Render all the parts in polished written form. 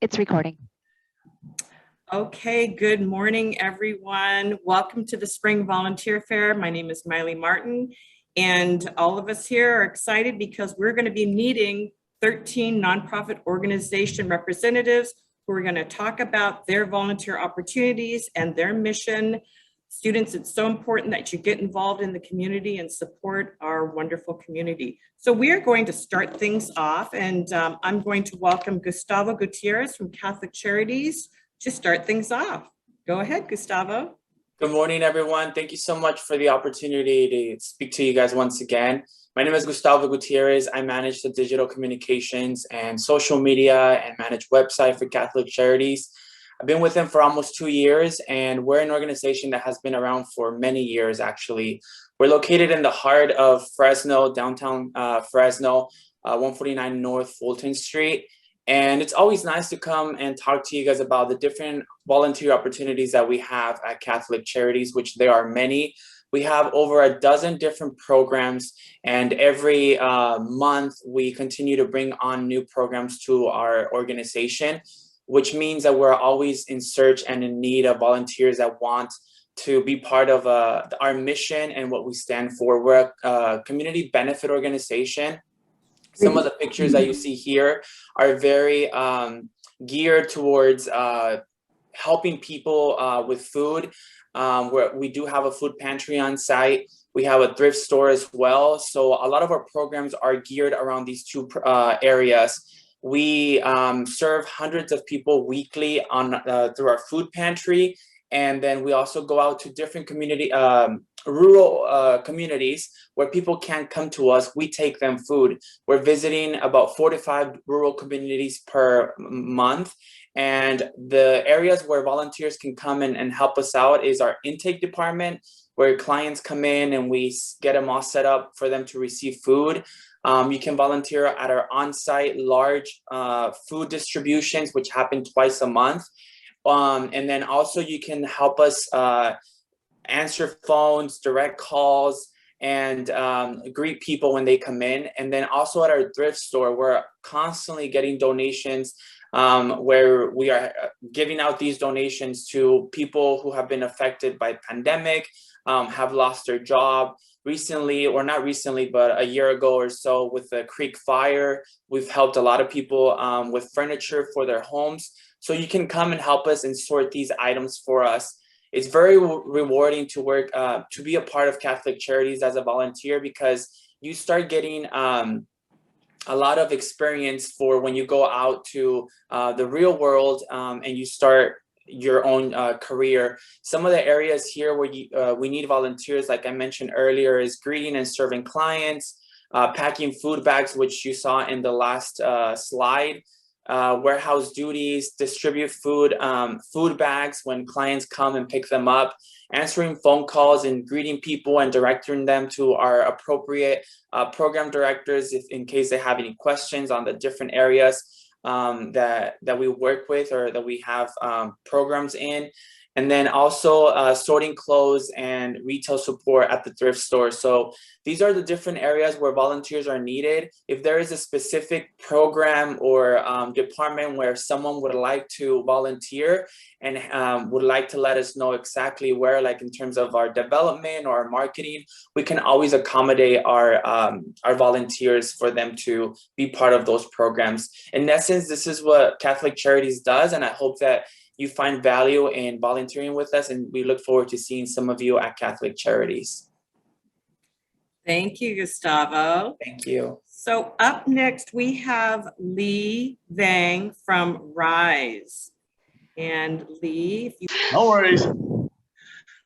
It's recording. Okay, good morning, everyone. Welcome to the Spring Volunteer Fair. My name is Miley Martin, and all of us here are excited because we're going to be meeting 13 nonprofit organization representatives who are going to talk about their volunteer opportunities and their mission. Students, it's so important that you get involved in the community and support our wonderful community. So we are going to start things off, and I'm going to welcome Gustavo Gutierrez from Catholic Charities to start things off. Go ahead, Gustavo. Good morning, everyone. Thank you so much for the opportunity to speak to you guys once again. My name is Gustavo Gutierrez. I manage the digital communications and social media and manage website for Catholic Charities. I've been with them for almost 2 years, and we're an organization that has been around for many years, actually. We're located in the heart of Fresno, downtown Fresno, 149 North Fulton Street. And it's always nice to come and talk to you guys about the different volunteer opportunities that we have at Catholic Charities, which there are many. We have over a dozen different programs, and every month we continue to bring on new programs to our organization, which means that we're always in search and in need of volunteers that want to be part of our mission and what we stand for. We're a community benefit organization. Some of the pictures that you see here are very geared towards helping people with food. Where we do have a food pantry on site. We have a thrift store as well. So a lot of our programs are geared around these two areas. We serve hundreds of people weekly on through our food pantry. And then we also go out to different community, rural communities where people can't come to us. We take them food. We're visiting about 4 to 5 rural communities per month. And the areas where volunteers can come and help us out is our intake department, where clients come in and we get them all set up for them to receive food. You can volunteer at our on-site large food distributions, which happen twice a month. And then also you can help us answer phones, direct calls, and greet people when they come in. And then also at our thrift store, we're constantly getting donations where we are giving out these donations to people who have been affected by pandemic, have lost their job. Recently, or not recently, but a year ago or so with the Creek Fire, we've helped a lot of people with furniture for their homes. So you can come and help us and sort these items for us. It's very rewarding to work, to be a part of Catholic Charities as a volunteer, because you start getting a lot of experience for when you go out to the real world and you start your own career. Some of the areas here where we need volunteers, like I mentioned earlier, is greeting and serving clients, packing food bags, which you saw in the last slide, warehouse duties, distribute food bags when clients come and pick them up, answering phone calls and greeting people and directing them to our appropriate program directors in case they have any questions on the different areas that we work with or that we have programs in. And then also sorting clothes and retail support at the thrift store. So these are the different areas where volunteers are needed. If there is a specific program or department where someone would like to volunteer and would like to let us know exactly where, like in terms of our development or our marketing, we can always accommodate our volunteers for them to be part of those programs. In essence, this is what Catholic Charities does, and I hope that you find value in volunteering with us, and we look forward to seeing some of you at Catholic Charities. Thank you, Gustavo. Thank you. So up next, we have Lee Vang from Rise. And Lee, if you... No worries.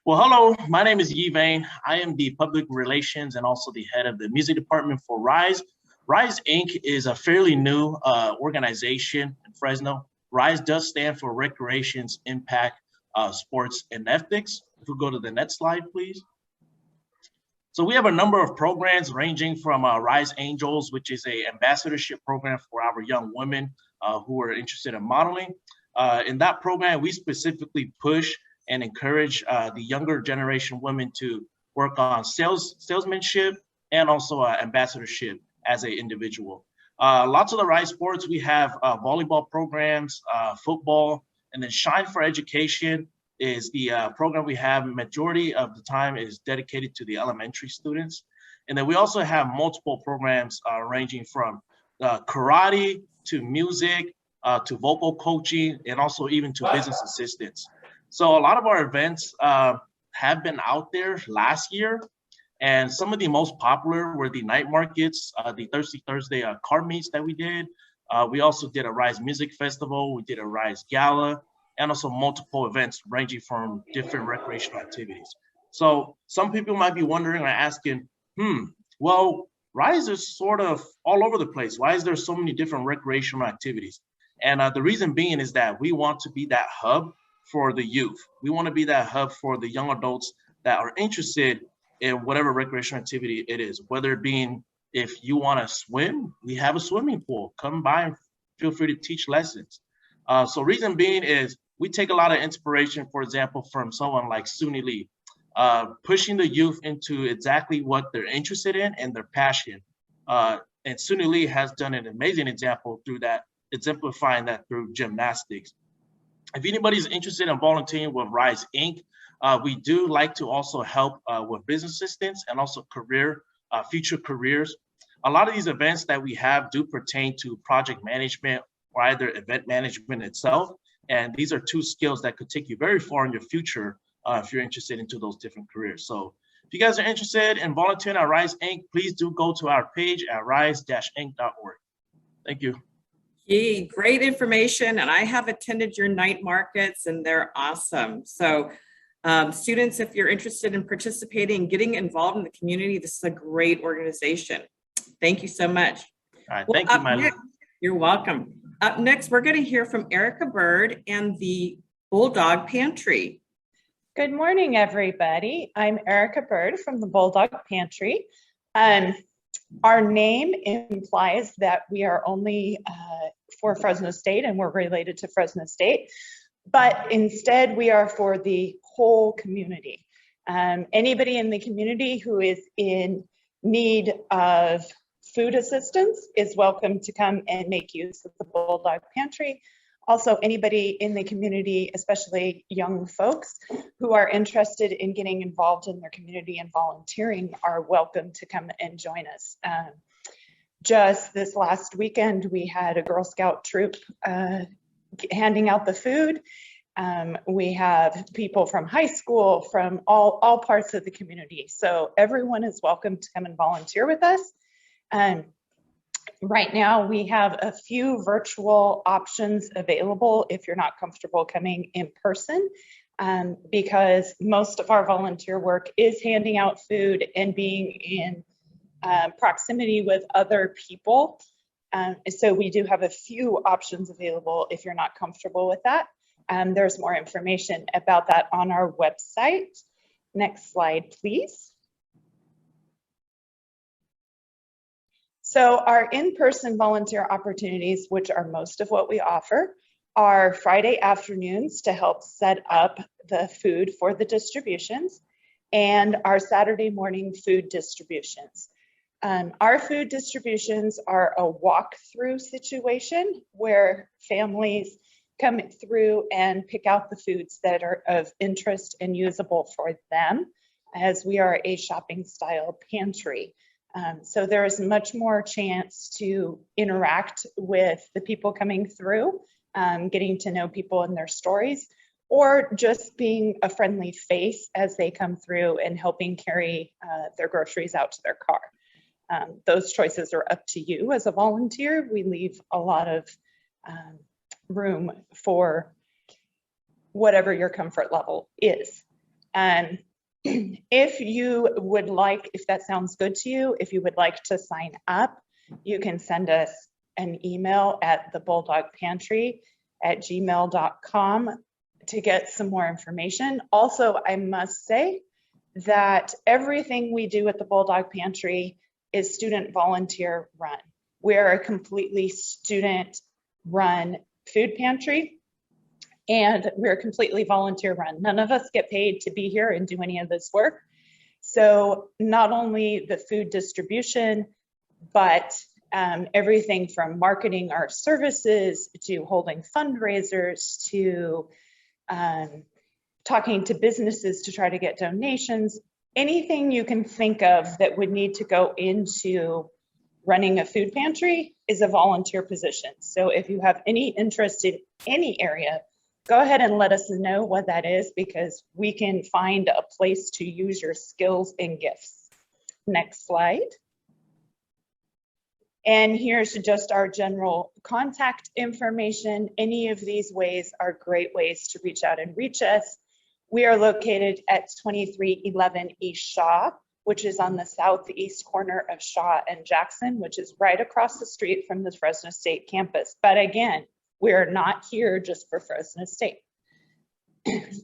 Well, hello, my name is Yi Vang. I am the public relations and also the head of the music department for Rise. Rise Inc. is a fairly new organization in Fresno. RISE does stand for Recreations, Impact, Sports, and Ethics. If we go to the next slide, please. So we have a number of programs ranging from Rise Angels, which is a ambassadorship program for our young women who are interested in modeling. In that program, we specifically push and encourage the younger generation women to work on salesmanship and also ambassadorship as an individual. Lots of the Rise sports, we have volleyball programs, football, and then Shine for Education is the program we have. Majority of the time is dedicated to the elementary students. And then we also have multiple programs ranging from karate to music to vocal coaching, and also even to business assistance. So a lot of our events have been out there last year, and some of the most popular were the night markets, the Thursday car meets that we did. We also did a Rise Music Festival, we did a Rise Gala, and also multiple events ranging from different recreational activities. So some people might be wondering or asking, well, Rise is sort of all over the place. Why is there so many different recreational activities? And the reason being is that we want to be that hub for the youth. We want to be that hub for the young adults that are interested in whatever recreational activity it is, whether it being, if you want to swim, we have a swimming pool. Come by and feel free to teach lessons. So reason being is we take a lot of inspiration, for example, from someone like Suni Lee, pushing the youth into exactly what they're interested in and their passion. And Suni Lee has done an amazing example through that, exemplifying that through gymnastics. If anybody's interested in volunteering with Rise Inc., we do like to also help with business assistance and also future careers. A lot of these events that we have do pertain to project management or either event management itself. And these are two skills that could take you very far in your future if you're interested into those different careers. So if you guys are interested in volunteering at Rise Inc., please do go to our page at rise-inc.org. Thank you. Yay, great information. And I have attended your night markets and they're awesome. So students, if you're interested in participating and getting involved in the community, this is a great organization. Thank you so much. All right, thank you, Miley. You're welcome. Up next, we're going to hear from Erica Bird and the Bulldog Pantry. Good morning, everybody. I'm Erica Bird from the Bulldog Pantry. Our name implies that we are only for Fresno State and we're related to Fresno State, but instead we are for the whole community. Anybody in the community who is in need of food assistance is welcome to come and make use of the Bulldog Pantry. Also, anybody in the community, especially young folks who are interested in getting involved in their community and volunteering, are welcome to come and join us. Just this last weekend, we had a Girl Scout troop handing out the food. We have people from high school, from all parts of the community. So everyone is welcome to come and volunteer with us. Right now, we have a few virtual options available if you're not comfortable coming in person, because most of our volunteer work is handing out food and being in proximity with other people. So we do have a few options available if you're not comfortable with that. There's more information about that on our website. Next slide, please. So our in-person volunteer opportunities, which are most of what we offer, are Friday afternoons to help set up the food for the distributions, and our Saturday morning food distributions. Our food distributions are a walk-through situation where families come through and pick out the foods that are of interest and usable for them, as we are a shopping style pantry. So there is much more chance to interact with the people coming through, getting to know people and their stories, or just being a friendly face as they come through and helping carry their groceries out to their car. Those choices are up to you as a volunteer. We leave a lot of room for whatever your comfort level is. If you would like, if that sounds good to you, if you would like to sign up, you can send us an email at thebulldogpantry@gmail.com to get some more information. Also, I must say that everything we do at the Bulldog Pantry is student volunteer run. We're a completely student run food pantry. And we're completely volunteer run. None of us get paid to be here and do any of this work. So not only the food distribution, but everything from marketing our services to holding fundraisers to talking to businesses to try to get donations. Anything you can think of that would need to go into running a food pantry is a volunteer position. So if you have any interest in any area, go ahead and let us know what that is, because we can find a place to use your skills and gifts. Next slide. And here's just our general contact information. Any of these ways are great ways to reach out and reach us. We are located at 2311 East Shaw, which is on the southeast corner of Shaw and Jackson, which is right across the street from the Fresno State campus. But again, we're not here just for Fresno State.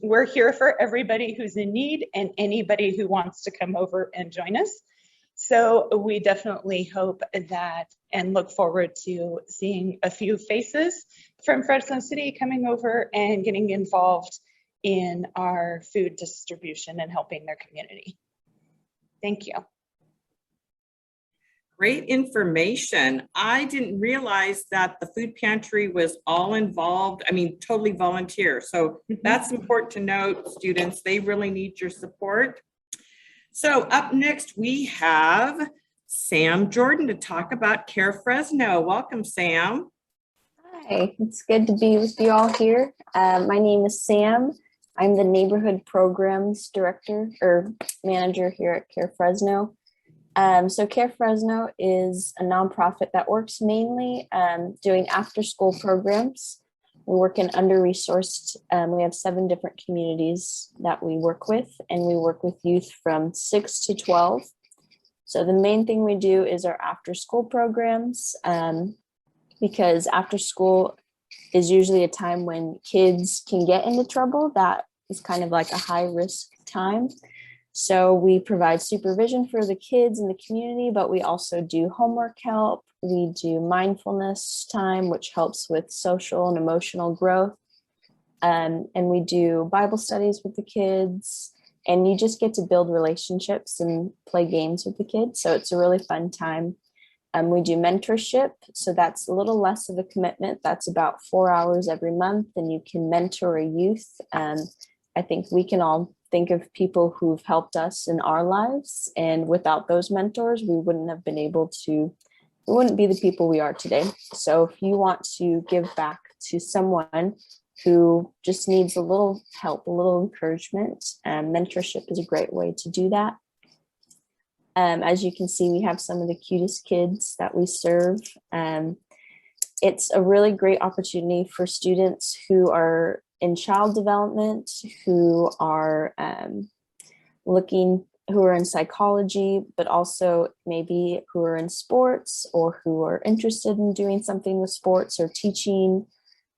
We're here for everybody who's in need and anybody who wants to come over and join us. So we definitely hope that and look forward to seeing a few faces from Fresno City coming over and getting involved in our food distribution and helping their community. Thank you. Great information. I didn't realize that the food pantry was all involved. I mean, totally volunteer. So that's important to note, students. They really need your support. So up next, we have Sam Jordan to talk about Care Fresno. Welcome, Sam. Hi, it's good to be with you all here. My name is Sam. I'm the Neighborhood Programs Director or Manager here at Care Fresno. So Care Fresno is a nonprofit that works mainly doing after-school programs. We work in under-resourced, we have 7 different communities that we work with, and we work with youth from 6 to 12. So the main thing we do is our after-school programs, because after school is usually a time when kids can get into trouble. That is kind of like a high-risk time. So we provide supervision for the kids in the community, but we also do homework help. We do mindfulness time, which helps with social and emotional growth. And we do Bible studies with the kids, and you just get to build relationships and play games with the kids. So it's a really fun time. We do mentorship. So that's a little less of a commitment. That's about 4 hours every month, and you can mentor a youth. I think we can all think of people who've helped us in our lives. And without those mentors, we wouldn't have been able to, we wouldn't be the people we are today. So if you want to give back to someone who just needs a little help, a little encouragement, mentorship is a great way to do that. As you can see, we have some of the cutest kids that we serve. It's a really great opportunity for students who are in child development, who are who are in psychology, but also maybe who are in sports or who are interested in doing something with sports or teaching.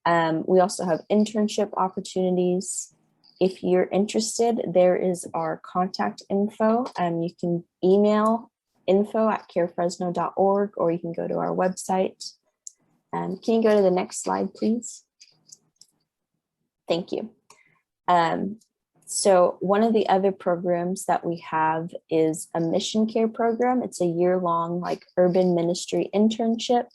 We also have internship opportunities. If you're interested, there is our contact info. You can email info@carefresno.org, or you can go to our website. Can you go to the next slide, please? Thank you. So one of the other programs that we have is a mission care program. It's a year-long like urban ministry internship.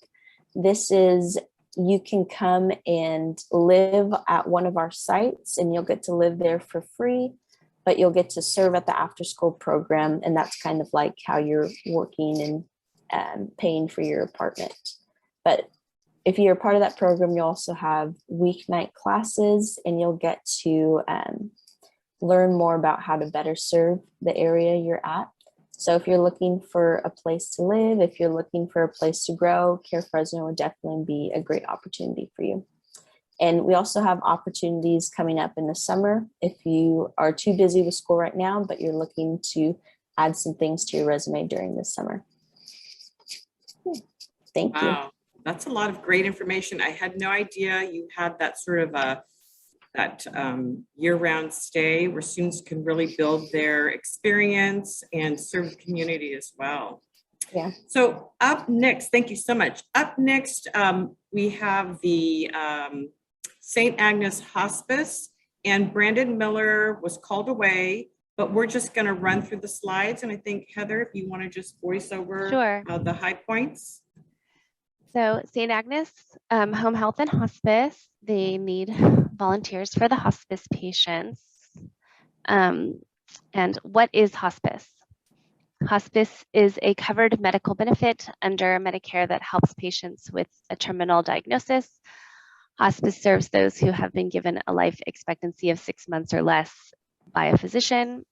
This is, you can come and live at one of our sites, and you'll get to live there for free, but you'll get to serve at the after-school program. And that's kind of like how you're working and paying for your apartment. But if you're a part of that program, you also have weeknight classes, and you'll get to learn more about how to better serve the area you're at. So if you're looking for a place to live, if you're looking for a place to grow, Care Fresno would definitely be a great opportunity for you. And we also have opportunities coming up in the summer. If you are too busy with school right now, but you're looking to add some things to your resume during the summer. Thank you. Wow, that's a lot of great information. I had no idea you had that sort of that year-round stay where students can really build their experience and serve the community as well. Yeah. So up next, thank you so much. Up next, we have the St. Agnes Hospice, and Brandon Miller was called away, but we're just going to run through the slides. And I think, Heather, if you want to just voice over Sure. the high points. So St. Agnes Home Health and Hospice, they need volunteers for the hospice patients. And what is hospice? Hospice is a covered medical benefit under Medicare that helps patients with a terminal diagnosis. Hospice serves those who have been given a life expectancy of 6 months or less by a physician.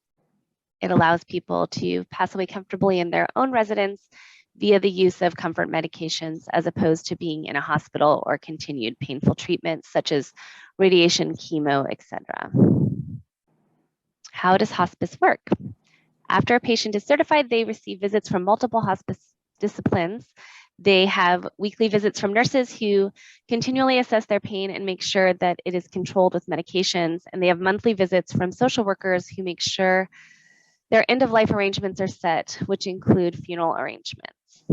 It allows people to pass away comfortably in their own residence via the use of comfort medications as opposed to being in a hospital or continued painful treatments such as radiation, chemo, etc. How does hospice work? After a patient is certified, they receive visits from multiple hospice disciplines. They have weekly visits from nurses who continually assess their pain and make sure that it is controlled with medications. And they have monthly visits from social workers who make sure their end-of-life arrangements are set, which include funeral arrangements.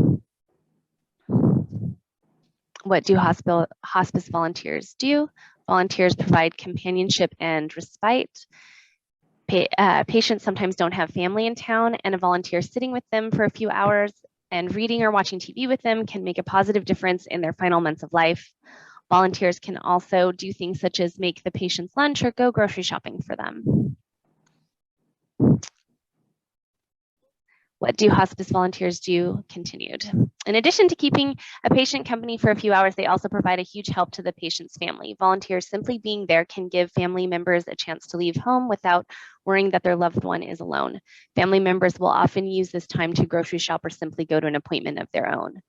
What do hospice volunteers do? Volunteers provide companionship and respite. Patients sometimes don't have family in town, and a volunteer sitting with them for a few hours and reading or watching TV with them can make a positive difference in their final months of life. Volunteers can also do things such as make the patient's lunch or go grocery shopping for them. What do hospice volunteers do? Continued. In addition to keeping a patient company for a few hours, they also provide a huge help to the patient's family. Volunteers simply being there can give family members a chance to leave home without worrying that their loved one is alone. Family members will often use this time to grocery shop or simply go to an appointment of their own.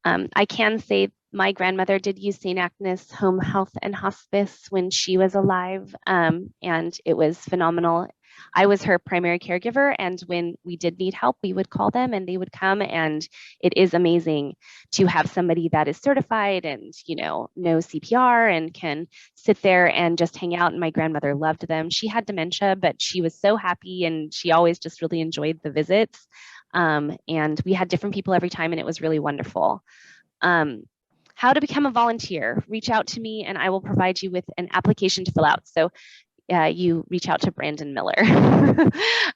I can say my grandmother did use St. Agnes Home Health and Hospice when she was alive, and it was phenomenal. I was her primary caregiver, and when we did need help, we would call them and they would come, and it is amazing to have somebody that is certified and, you know, knows CPR and can sit there and just hang out, and my grandmother loved them. She had dementia, but she was so happy, and she always just really enjoyed the visits, and we had different people every time, and it was really wonderful. How to become a volunteer? Reach out to me and I will provide you with an application to fill out. So you reach out to Brandon Miller.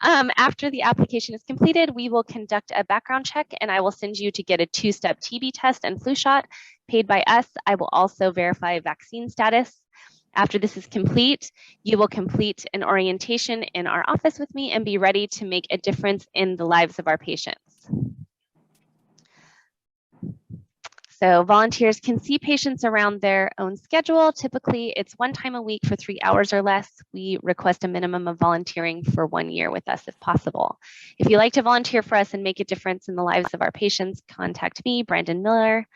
After the application is completed, we will conduct a background check and I will send you to get a 2-step TB test and flu shot paid by us. I will also verify vaccine status. After this is complete, you will complete an orientation in our office with me and be ready to make a difference in the lives of our patients. So volunteers can see patients around their own schedule. Typically, it's 1 time a week for 3 hours or less. We request a minimum of volunteering for 1 year with us if possible. If you like to volunteer for us and make a difference in the lives of our patients, contact me, Brandon Miller.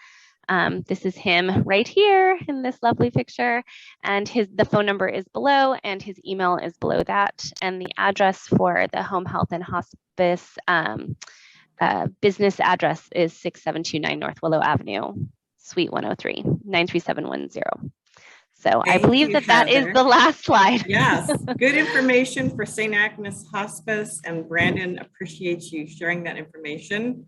This is him right here in this lovely picture, and the phone number is below and his email is below that, and the address for the home health and hospice business address is 6729 North Willow Avenue, Suite 103, 93710. So I believe that is the last slide. Yes, good information for St. Agnes Hospice, and Brandon appreciates you sharing that information.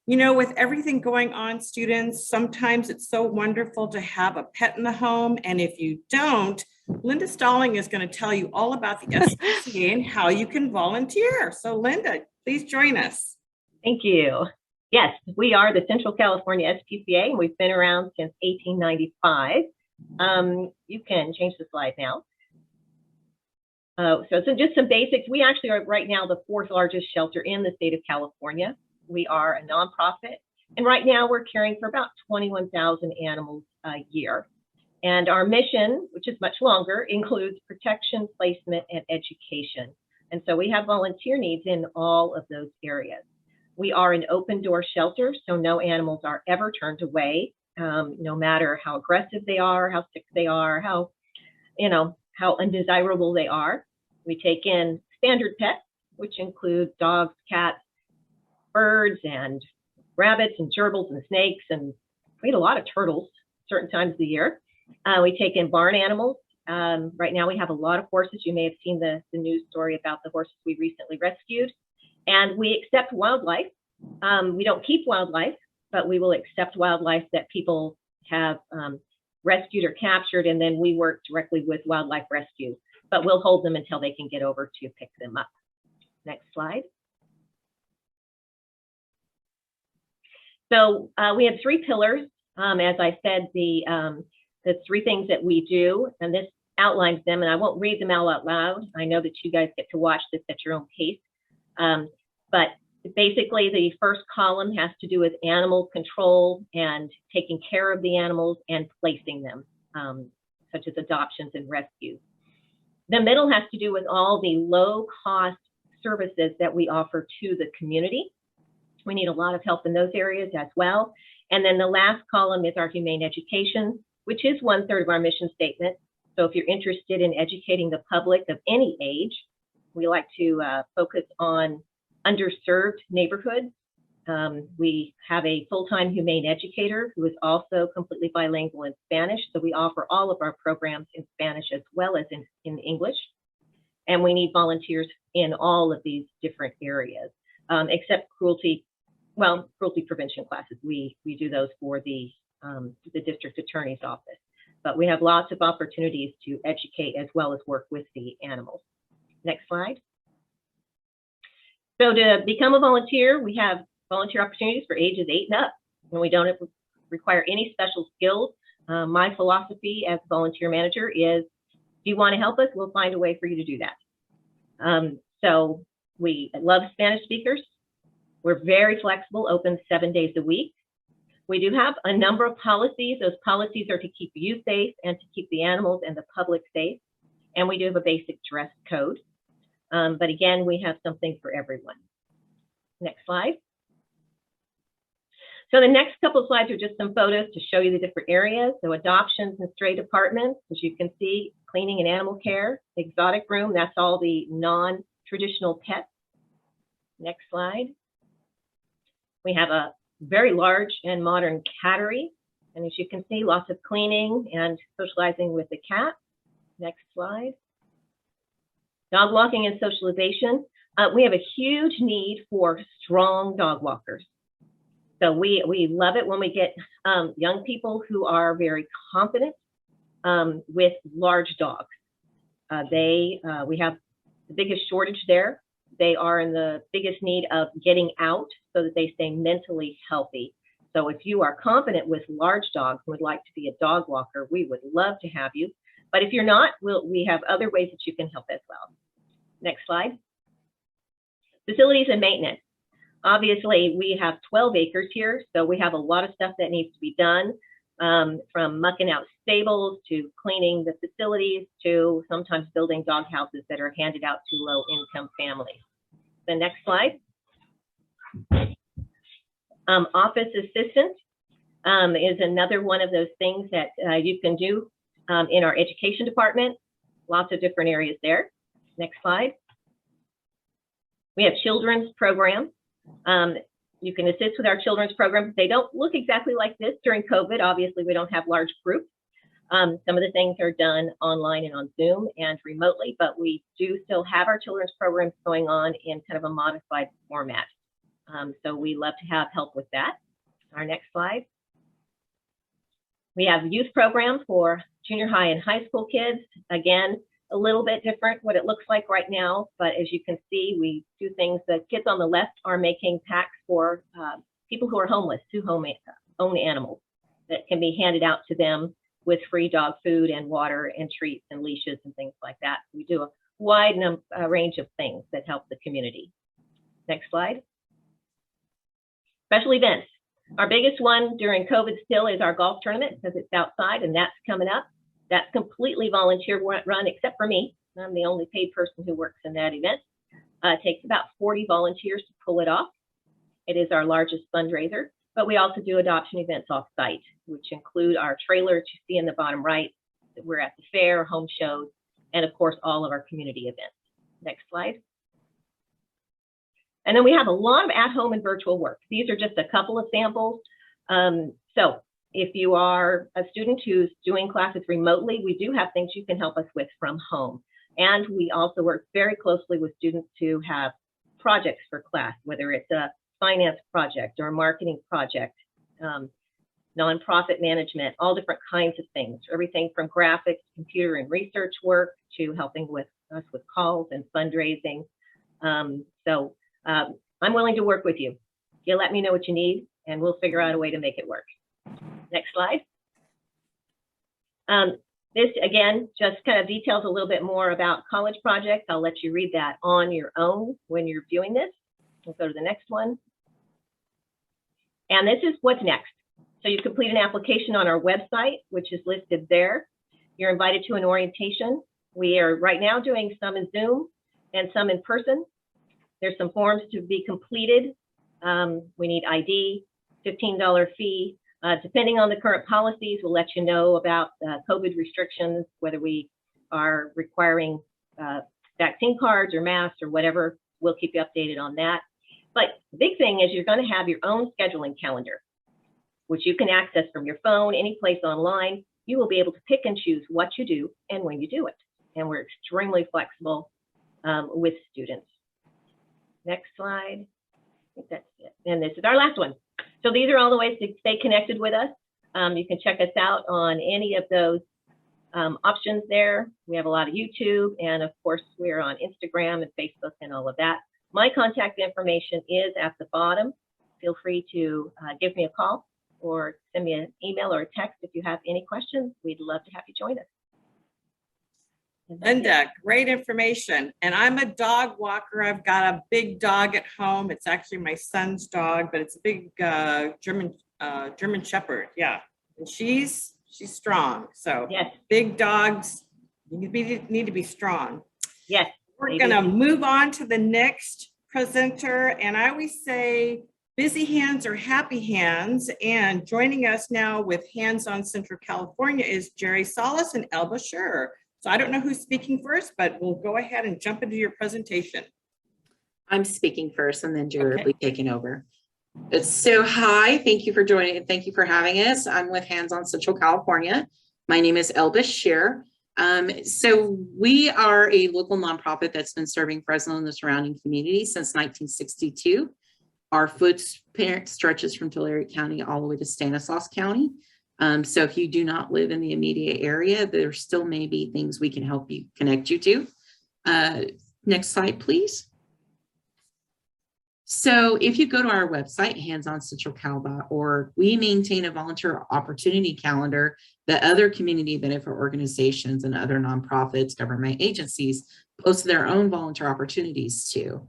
You know, with everything going on, students, sometimes it's so wonderful to have a pet in the home. And if you don't, Linda Stalling is going to tell you all about the Spca and how you can volunteer. So Linda, please join us. Thank you. Yes, we are the Central California Spca, and we've been around since 1895. You can change the slide now. So just some basics. We actually are right now the 4th largest shelter in the state of California. We are a nonprofit, and right now we're caring for about 21,000 animals a year. And our mission, which is much longer, includes protection, placement, and education. And so we have volunteer needs in all of those areas. We are an open door shelter, so no animals are ever turned away, no matter how aggressive they are, how sick they are, how undesirable they are. We take in standard pets, which include dogs, cats, birds, and rabbits, and gerbils, and snakes, and we eat a lot of turtles certain times of the year. We take in barn animals. Right now we have a lot of horses. You may have seen the news story about the horses we recently rescued. And we accept wildlife. We don't keep wildlife, but we will accept wildlife that people have rescued or captured, and then we work directly with wildlife rescue. But we'll hold them until they can get over to pick them up. Next slide. So we have 3 pillars. As I said, the 3 things that we do, and this outlines them, and I won't read them all out loud. I know that you guys get to watch this at your own pace. But basically, the first column has to do with animal control and taking care of the animals and placing them, such as adoptions and rescues. The middle has to do with all the low-cost services that we offer to the community. We need a lot of help in those areas as well. And then the last column is our humane education, which is 1/3 of our mission statement. So if you're interested in educating the public of any age, we like to focus on underserved neighborhoods. We have a full-time humane educator who is also completely bilingual in Spanish. So we offer all of our programs in Spanish as well as in English. And we need volunteers in all of these different areas, except cruelty prevention classes. We do those for the district attorney's office. But we have lots of opportunities to educate as well as work with the animals. Next slide. So to become a volunteer, we have volunteer opportunities for ages 8 and up, and we don't require any special skills. My philosophy as volunteer manager is, if you want to help us, we'll find a way for you to do that. So we love Spanish speakers. We're very flexible, open 7 days a week. We do have a number of policies. Those policies are to keep you safe and to keep the animals and the public safe. And we do have a basic dress code. But again, we have something for everyone. Next slide. So the next couple of slides are just some photos to show you the different areas. So adoptions and stray departments, as you can see, cleaning and animal care, exotic room, that's all the non-traditional pets. Next slide. We have a very large and modern cattery. And as you can see, lots of cleaning and socializing with the cat. Next slide. Dog walking and socialization. We have a huge need for strong dog walkers. So we love it when we get young people who are very confident with large dogs. We have the biggest shortage there. They are in the biggest need of getting out so that they stay mentally healthy. So if you are confident with large dogs and would like to be a dog walker, we would love to have you. But if you're not, we have other ways that you can help as well. Next slide. Facilities and maintenance. Obviously, we have 12 acres here, so we have a lot of stuff that needs to be done, from mucking out stables to cleaning the facilities to sometimes building dog houses that are handed out to low-income families. The next slide. Office assistant is another one of those things that you can do in our education department. Lots of different areas there. Next slide. We have children's programs. You can assist with our children's programs. They don't look exactly like this during COVID. Obviously, we don't have large groups. Some of the things are done online and on Zoom and remotely, but we do still have our children's programs going on in kind of a modified format. So we love to have help with that. Our next slide. We have youth programs for junior high and high school kids. Again, a little bit different what it looks like right now, but as you can see, we do things. The kids on the left are making packs for people who are homeless, who own animals, that can be handed out to them with free dog food and water and treats and leashes and things like that. We do a wide range of things that help the community. Next slide. Special events. Our biggest one during COVID still is our golf tournament because it's outside, and that's coming up. That's completely volunteer run, except for me. I'm the only paid person who works in that event. It takes about 40 volunteers to pull it off. It is our largest fundraiser, but we also do adoption events off-site, which include our trailer you see in the bottom right. We're at the fair, home shows, and of course, all of our community events. Next slide. And then we have a lot of at-home and virtual work. These are just a couple of samples. So if you are a student who's doing classes remotely, we do have things you can help us with from home. And we also work very closely with students who have projects for class, whether it's a finance project or a marketing project, nonprofit management, all different kinds of things, everything from graphics, computer and research work to helping with us with calls and fundraising. I'm willing to work with you. You let me know what you need, and we'll figure out a way to make it work. Next slide. This, again, just kind of details a little bit more about college projects. I'll let you read that on your own when you're viewing this. We'll go to the next one. And this is what's next. So you complete an application on our website, which is listed there. You're invited to an orientation. We are right now doing some in Zoom and some in person. There's some forms to be completed. We need ID, $15 fee. Depending on the current policies, we'll let you know about COVID restrictions, whether we are requiring vaccine cards or masks or whatever. We'll keep you updated on that. But the big thing is you're going to have your own scheduling calendar, which you can access from your phone, any place online. You will be able to pick and choose what you do and when you do it. And we're extremely flexible with students. Next slide. I think that's it. And this is our last one. So these are all the ways to stay connected with us. You can check us out on any of those options there. We have a lot of YouTube, and of course, we're on Instagram and Facebook and all of that. My contact information is at the bottom. Feel free to give me a call or send me an email or a text if you have any questions. We'd love to have you join us. Linda, great information. And I'm a dog walker. I've got a big dog at home. It's actually my son's dog, but it's a big German Shepherd. Yeah, and she's strong. So yes, big dogs need to be strong. Yes, we're gonna move on to the next presenter, and I always say busy hands are happy hands. And joining us now with Hands on Central California is Jerry Salas and Elba Scherer. So I don't know who's speaking first, but we'll go ahead and jump into your presentation. I'm speaking first, and then Jerry will be taking over. So hi, thank you for joining and thank you for having us. I'm with Hands on Central California. My name is Elba Scherer. So we are a local nonprofit that's been serving Fresno and the surrounding community since 1962. Our footprint stretches from Tulare County all the way to Stanislaus County. So if you do not live in the immediate area, there still may be things we can help you connect you to. Next slide, please. So if you go to our website, handsoncentralcal.org, we maintain a volunteer opportunity calendar that other community benefit organizations and other nonprofits, government agencies post their own volunteer opportunities to.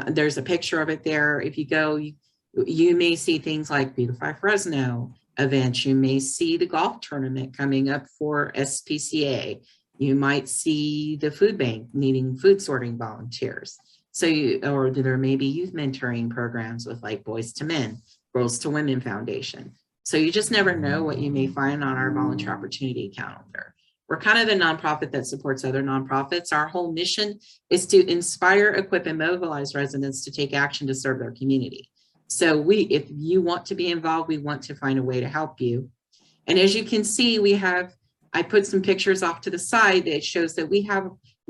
There's a picture of it there. If you go, you may see things like Beautify Fresno events. You may see the golf tournament coming up for Spca. You might see the food bank needing food sorting volunteers. So or there may be youth mentoring programs with like Boys to Men, Girls to Women Foundation. So you just never know what you may find on our volunteer opportunity calendar. We're kind of the nonprofit that supports other nonprofits. Our whole mission is to inspire, equip, and mobilize residents to take action to serve their community. So if you want to be involved, we want to find a way to help you. And as you can see, I put some pictures off to the side that shows that we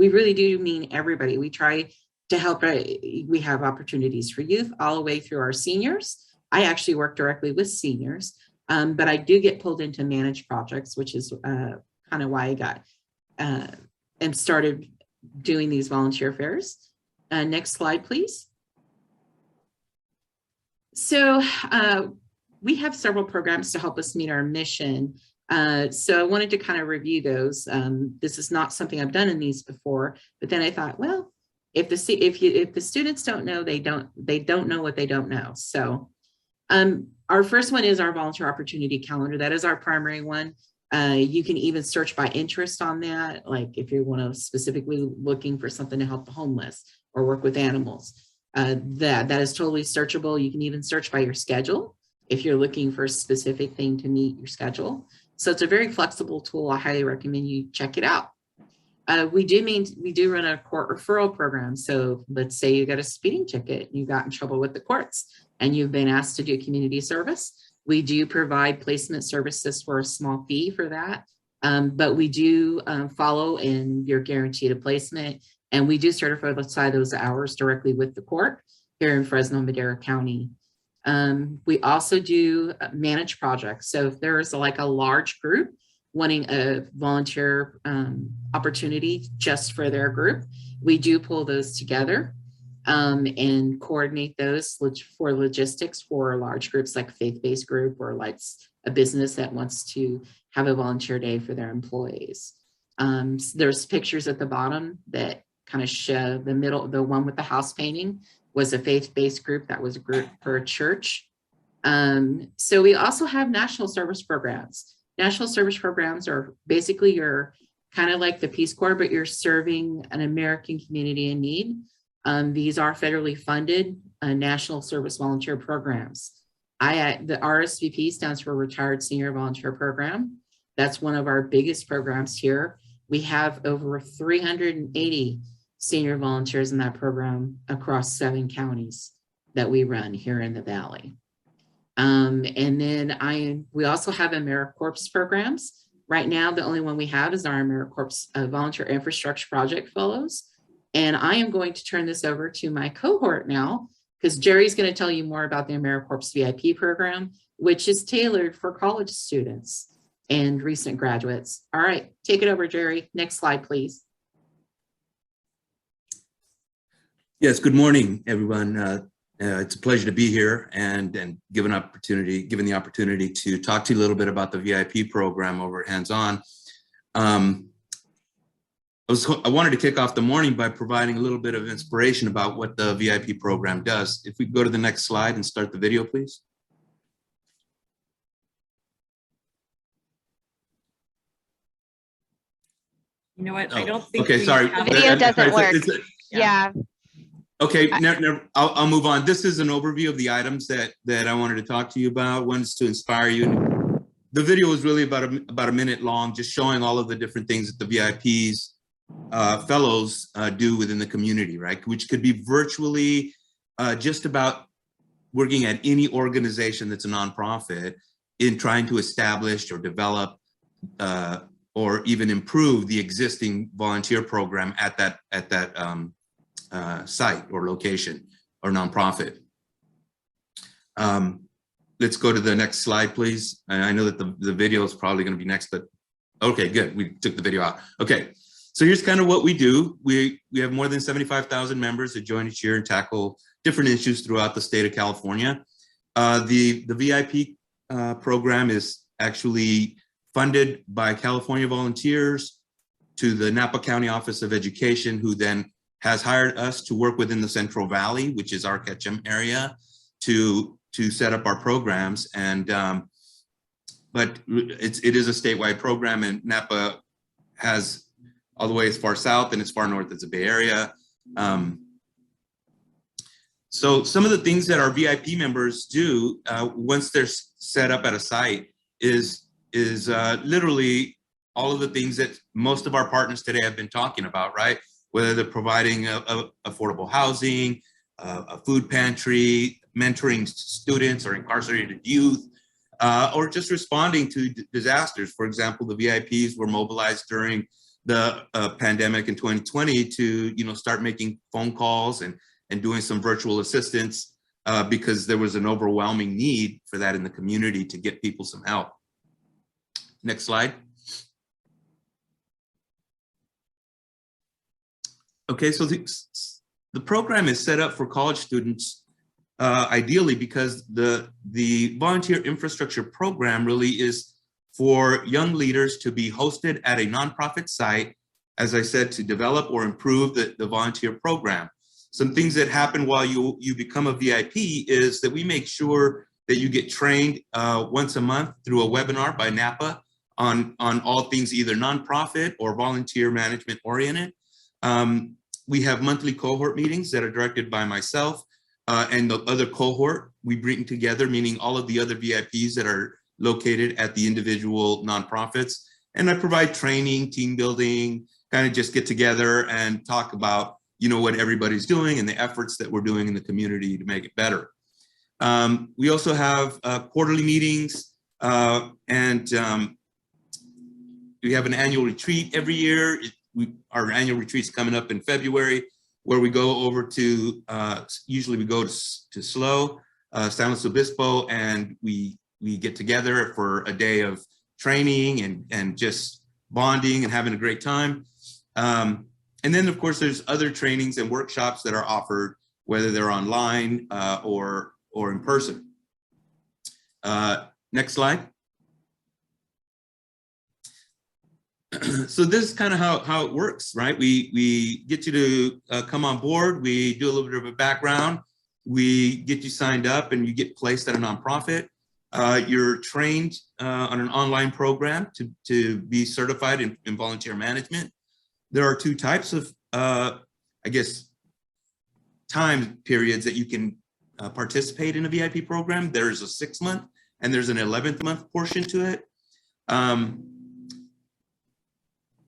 really do mean everybody. We try to help. We have opportunities for youth all the way through our seniors. I actually work directly with seniors, but I do get pulled into managed projects, which is kind of why I got and started doing these volunteer fairs. Next slide, please. So we have several programs to help us meet our mission. So I wanted to kind of review those. This is not something I've done in these before, but then I thought, well, if the students don't know, they don't know what they don't know. So our first one is our volunteer opportunity calendar. That is our primary one. You can even search by interest on that. Like if you want to specifically looking for something to help the homeless or work with animals, that is totally searchable. You can even search by your schedule if you're looking for a specific thing to meet your schedule. So it's a very flexible tool. I highly recommend you check it out. We do run a court referral program. So let's say you got a speeding ticket, you got in trouble with the courts, and you've been asked to do community service. We do provide placement services for a small fee for that, but we do follow and you're guaranteed a placement, and we do certify those hours directly with the court here in Fresno, Madera County. We also do manage projects. So if there is like a large group wanting a volunteer opportunity just for their group, we do pull those together. and coordinate those for logistics for large groups like a faith-based group or like a business that wants to have a volunteer day for their employees. There's pictures at the bottom that kind of show the middle, the one with the house painting was a faith-based group. That was a group for a church. So we also have national service programs. National service programs are basically your kind of like the Peace Corps, but you're serving an American community in need. These are federally funded national service volunteer programs. The RSVP stands for Retired Senior Volunteer Program. That's one of our biggest programs here. We have over 380 senior volunteers in that program across 7 counties that we run here in the Valley. And then we also have Americorps programs. Right now, the only one we have is our Americorps Volunteer Infrastructure Project Fellows. And I am going to turn this over to my cohort now, because Jerry's going to tell you more about the Americorps VIP program, which is tailored for college students and recent graduates. All right, take it over, Jerry. Next slide, please. Yes, good morning, everyone. It's a pleasure to be here and given the opportunity to talk to you a little bit about the VIP program over at Hands On. I wanted to kick off the morning by providing a little bit of inspiration about what the VIP program does. If we go to the next slide and start the video, please. You know what? I don't think. Okay, sorry. The video doesn't work. Yeah. Okay, I'll move on. This is an overview of the items that I wanted to talk to you about. One is to inspire you. The video was really about a minute long, just showing all of the different things that the VIPs fellows do within the community, right? Which could be virtually just about working at any organization that's a nonprofit in trying to establish or develop or even improve the existing volunteer program at that site or location or nonprofit. Let's go to the next slide, please. I know that the video is probably going to be next, but okay, good. We took the video out. Okay, so here's kind of what we do. We have more than 75,000 members that join each year and tackle different issues throughout the state of California. The VIP program is actually funded by California Volunteers to the Napa County Office of Education, who then has hired us to work within the Central Valley, which is our Ketchum area, to set up our programs. And but it is a statewide program, and Napa has all the way as far south and as far north as the Bay Area. So some of the things that our VIP members do once they're set up at a site is literally all of the things that most of our partners today have been talking about, right? Whether they're providing affordable housing, a food pantry, mentoring students or incarcerated youth, or just responding to disasters. For example, the VIPs were mobilized during the pandemic in 2020 to start making phone calls and doing some virtual assistance because there was an overwhelming need for that in the community to get people some help. Next slide. Okay, so the program is set up for college students ideally because the volunteer infrastructure program really is for young leaders to be hosted at a nonprofit site, as I said, to develop or improve the volunteer program. Some things that happen while you become a VIP is that we make sure that you get trained once a month through a webinar by Napa on all things either nonprofit or volunteer management oriented. We have monthly cohort meetings that are directed by myself and the other cohort. We bring together, meaning all of the other VIPs that are located at the individual nonprofits. And I provide training, team building, kind of just get together and talk about, what everybody's doing and the efforts that we're doing in the community to make it better. We also have quarterly meetings and we have an annual retreat every year. Our annual retreat's coming up in February, where we go over to, usually we go to SLO, San Luis Obispo, and we get together for a day of training and just bonding and having a great time. And then of course, there's other trainings and workshops that are offered whether they're online or in person. Next slide. So this is kind of how it works, right? We get you to come on board. We do a little bit of a background. We get you signed up and you get placed at a nonprofit. You're trained on an online program to be certified in volunteer management. There are two types of, I guess, time periods that you can participate in a VIP program. There's a 6-month and there's an 11th month portion to it.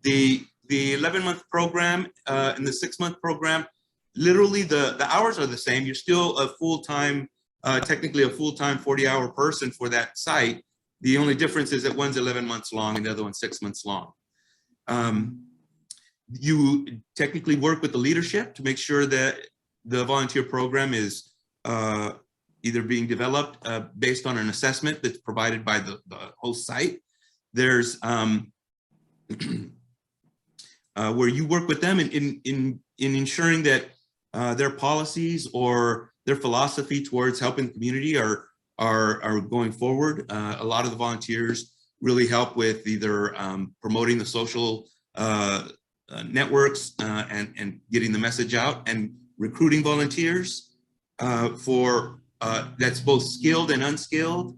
The 11-month program and the 6-month program, literally the hours are the same. You're still a full-time, technically a full-time 40-hour person for that site. The only difference is that one's 11 months long and the other one's 6 months long. You technically work with the leadership to make sure that the volunteer program is either being developed based on an assessment that's provided by the host site. There's where you work with them in ensuring that their policies or their philosophy towards helping the community are going forward. A lot of the volunteers really help with either promoting the social networks and getting the message out, and recruiting volunteers for that's both skilled and unskilled,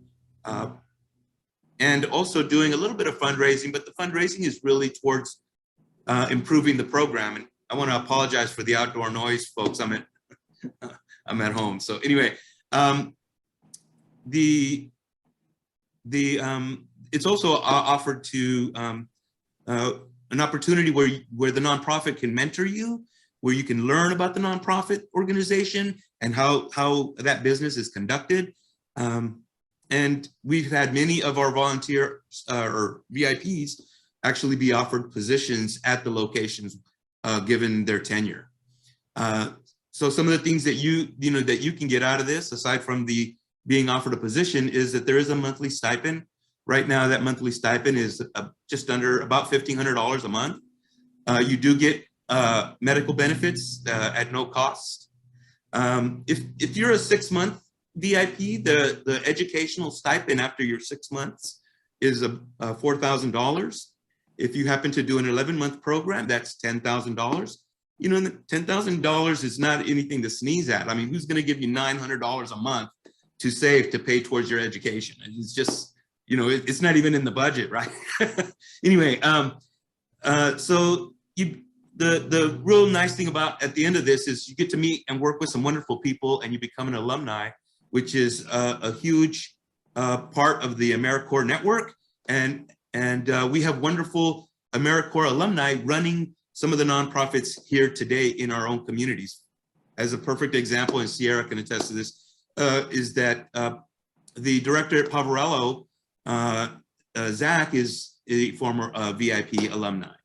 and also doing a little bit of fundraising, but the fundraising is really towards improving the program. And I want to apologize for the outdoor noise, folks. I'm at home. So anyway, it's also offered to an opportunity where the nonprofit can mentor you, where you can learn about the nonprofit organization and how that business is conducted. And we've had many of our volunteers or VIPs actually be offered positions at the locations given their tenure. So some of the things that that you can get out of this, aside from the being offered a position, is that there is a monthly stipend. Right now, that monthly stipend is just under about $1,500 a month. You do get medical benefits at no cost. If you're a 6-month VIP, the educational stipend after your 6 months is $4,000. If you happen to do an 11-month program, that's $10,000. You know, $10,000 is not anything to sneeze at. I mean, who's going to give you $900 a month to save to pay towards your education? It's just, you know, it's not even in the budget, right? Anyway, so the real nice thing about at the end of this is you get to meet and work with some wonderful people, and you become an alumni, which is a huge part of the Americorps network. And we have wonderful Americorps alumni running some of the nonprofits here today in our own communities. As a perfect example, and Sierra can attest to this, is that the director at Poverello, Zach, is a former VIP alumni.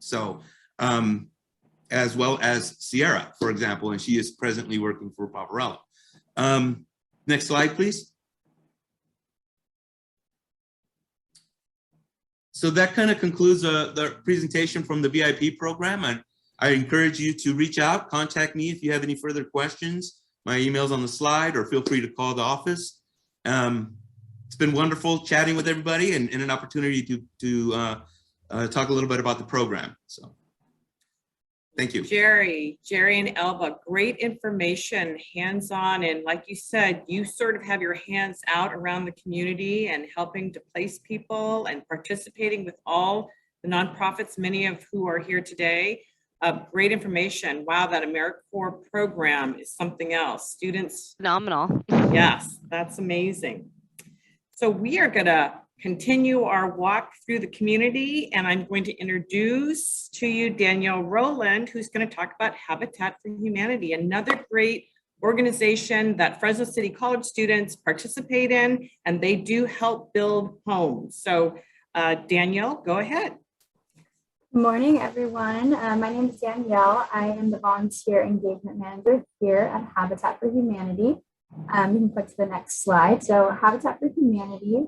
So, as well as Sierra, for example, and she is presently working for Poverello. Next slide, please. So that kind of concludes the presentation from the VIP program. And I encourage you to reach out, contact me if you have any further questions. My email's on the slide, or feel free to call the office. It's been wonderful chatting with everybody and an opportunity to talk a little bit about the program. So thank you. Jerry and Elba, great information, hands-on, and like you said, you sort of have your hands out around the community and helping to place people and participating with all the nonprofits, many of who are here today. Great information. Wow, that Americorps program is something else. Students. Phenomenal. Yes, that's amazing. So we are gonna continue our walk through the community, and I'm going to introduce to you Danielle Rowland, who's going to talk about Habitat for Humanity, another great organization that Fresno City College students participate in, and they do help build homes. So Danielle, go ahead. Good morning, everyone. My name is Danielle. I am the Volunteer Engagement Manager here at Habitat for Humanity. You can click to the next slide. So Habitat for Humanity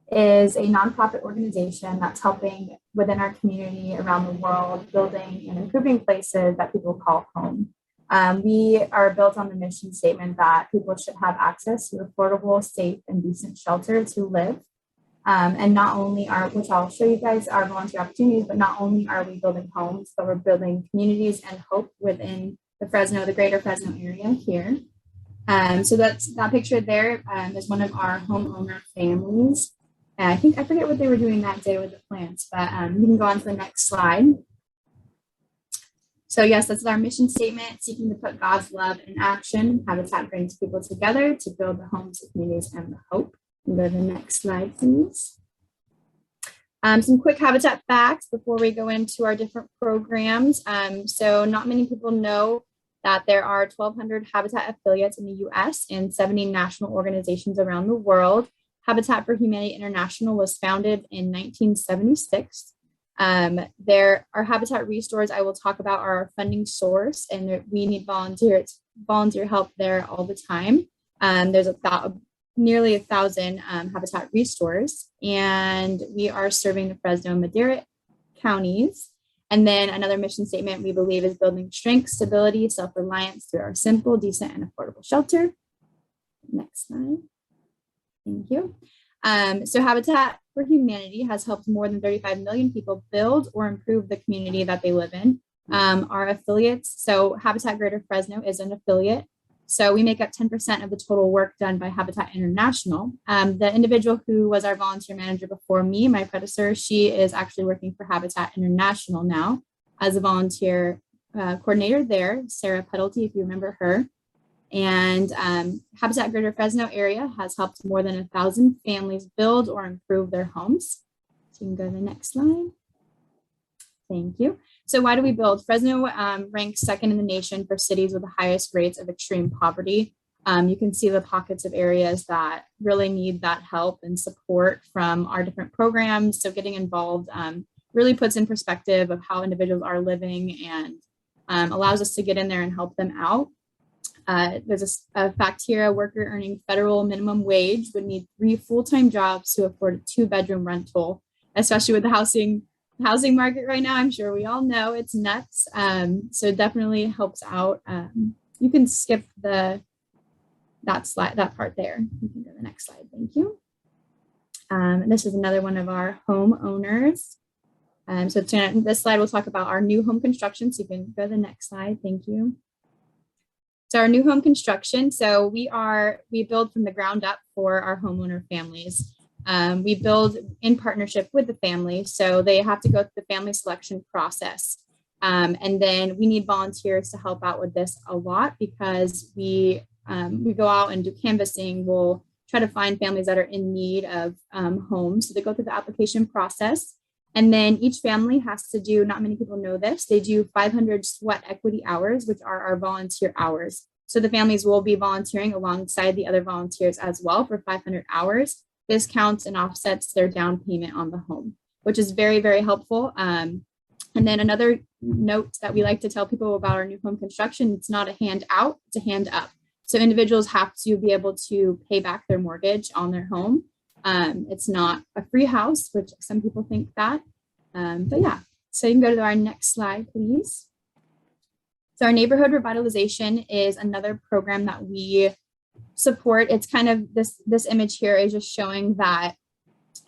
is a nonprofit organization that's helping within our community around the world, building and improving places that people call home. We are built on the mission statement that people should have access to affordable, safe, and decent shelter to live. And not only which I'll show you guys our volunteer opportunities, but not only are we building homes, but we're building communities and hope within the greater Fresno area here. So that picture there is one of our homeowner families. And I forget what they were doing that day with the plants, but you can go on to the next slide. So yes, that's our mission statement, seeking to put God's love in action. Habitat brings people together to build the homes, the communities, and the hope. Go to the next slide, please. Some quick Habitat facts before we go into our different programs. So not many people know that there are 1,200 Habitat affiliates in the US and 70 national organizations around the world. Habitat for Humanity International was founded in 1976. There are Habitat restores I will talk about are our funding source, and we need volunteer help there all the time. There's nearly 1,000 Habitat restores, and we are serving the Fresno and Madera counties. And then another mission statement we believe is building strength, stability, self-reliance through our simple, decent, and affordable shelter. Next slide. Thank you. So Habitat for Humanity has helped more than 35 million people build or improve the community that they live in. Our affiliates, so Habitat Greater Fresno is an affiliate. So we make up 10% of the total work done by Habitat International. The individual who was our volunteer manager before me, my predecessor, she is actually working for Habitat International now as a volunteer coordinator there, Sarah Puddlety, if you remember her. And Habitat Greater Fresno area has helped more than 1,000 families build or improve their homes. So you can go to the next slide. Thank you. So why do we build? Fresno ranks second in the nation for cities with the highest rates of extreme poverty. You can see the pockets of areas that really need that help and support from our different programs. So getting involved really puts in perspective of how individuals are living and allows us to get in there and help them out. There's a fact here, a worker earning federal minimum wage would need 3 full-time jobs to afford a 2-bedroom rental, especially with the housing market right now. I'm sure we all know it's nuts. So it definitely helps out. You can skip that part there. You can go to the next slide. Thank you. This is another one of our homeowners. So this slide will talk about our new home construction. So you can go to the next slide. Thank you. So our new home construction. So we build from the ground up for our homeowner families. We build in partnership with the family, so they have to go through the family selection process. And then we need volunteers to help out with this a lot because we go out and do canvassing. We'll try to find families that are in need of homes. So they go through the application process. And then each family has to do, not many people know this, they do 500 sweat equity hours, which are our volunteer hours. So the families will be volunteering alongside the other volunteers as well for 500 hours. This counts and offsets their down payment on the home, which is very, very helpful. And then another note that we like to tell people about our new home construction, it's not a hand out, it's a hand up. So individuals have to be able to pay back their mortgage on their home. It's not a free house, which some people think that. But yeah, so you can go to our next slide, please. So our neighborhood revitalization is another program that we support. It's kind of this image here is just showing that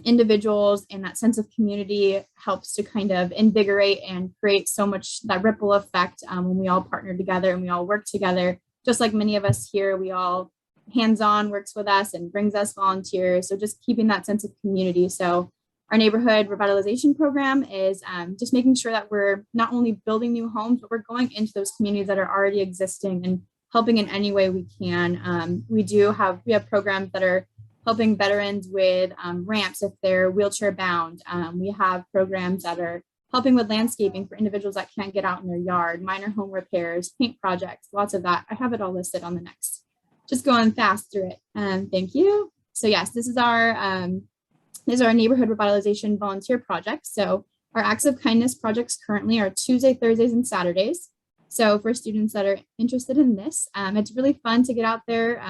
individuals and that sense of community helps to kind of invigorate and create so much that ripple effect when we all partner together and we all work together. Just like many of us here, we all hands-on works with us and brings us volunteers. So just keeping that sense of community. So our neighborhood revitalization program is just making sure that we're not only building new homes, but we're going into those communities that are already existing and helping in any way we can. We have programs that are helping veterans with ramps if they're wheelchair bound. We have programs that are helping with landscaping for individuals that can't get out in their yard, minor home repairs, paint projects, lots of that. I have it all listed on the next. Just going fast through it. Thank you. So yes, this is our neighborhood revitalization volunteer project. So our acts of kindness projects currently are Tuesday, Thursdays, and Saturdays. So for students that are interested in this, it's really fun to get out there.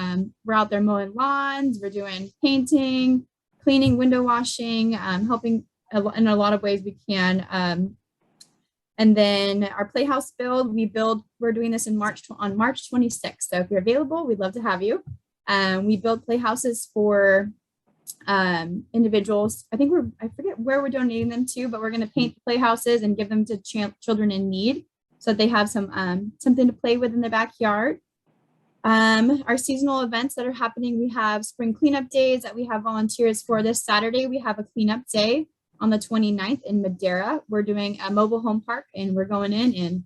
We're out there mowing lawns, we're doing painting, cleaning, window washing, helping in a lot of ways we can. And then our Playhouse Build, we're doing this on March 26th. So if you're available, we'd love to have you. We build playhouses for individuals. I forget where we're donating them to, but we're going to paint playhouses and give them to children in need so that they have something to play with in their backyard. Our seasonal events that are happening, we have spring cleanup days that we have volunteers for. This Saturday, we have a cleanup day on the 29th in Madera. We're doing a mobile home park, and we're going in and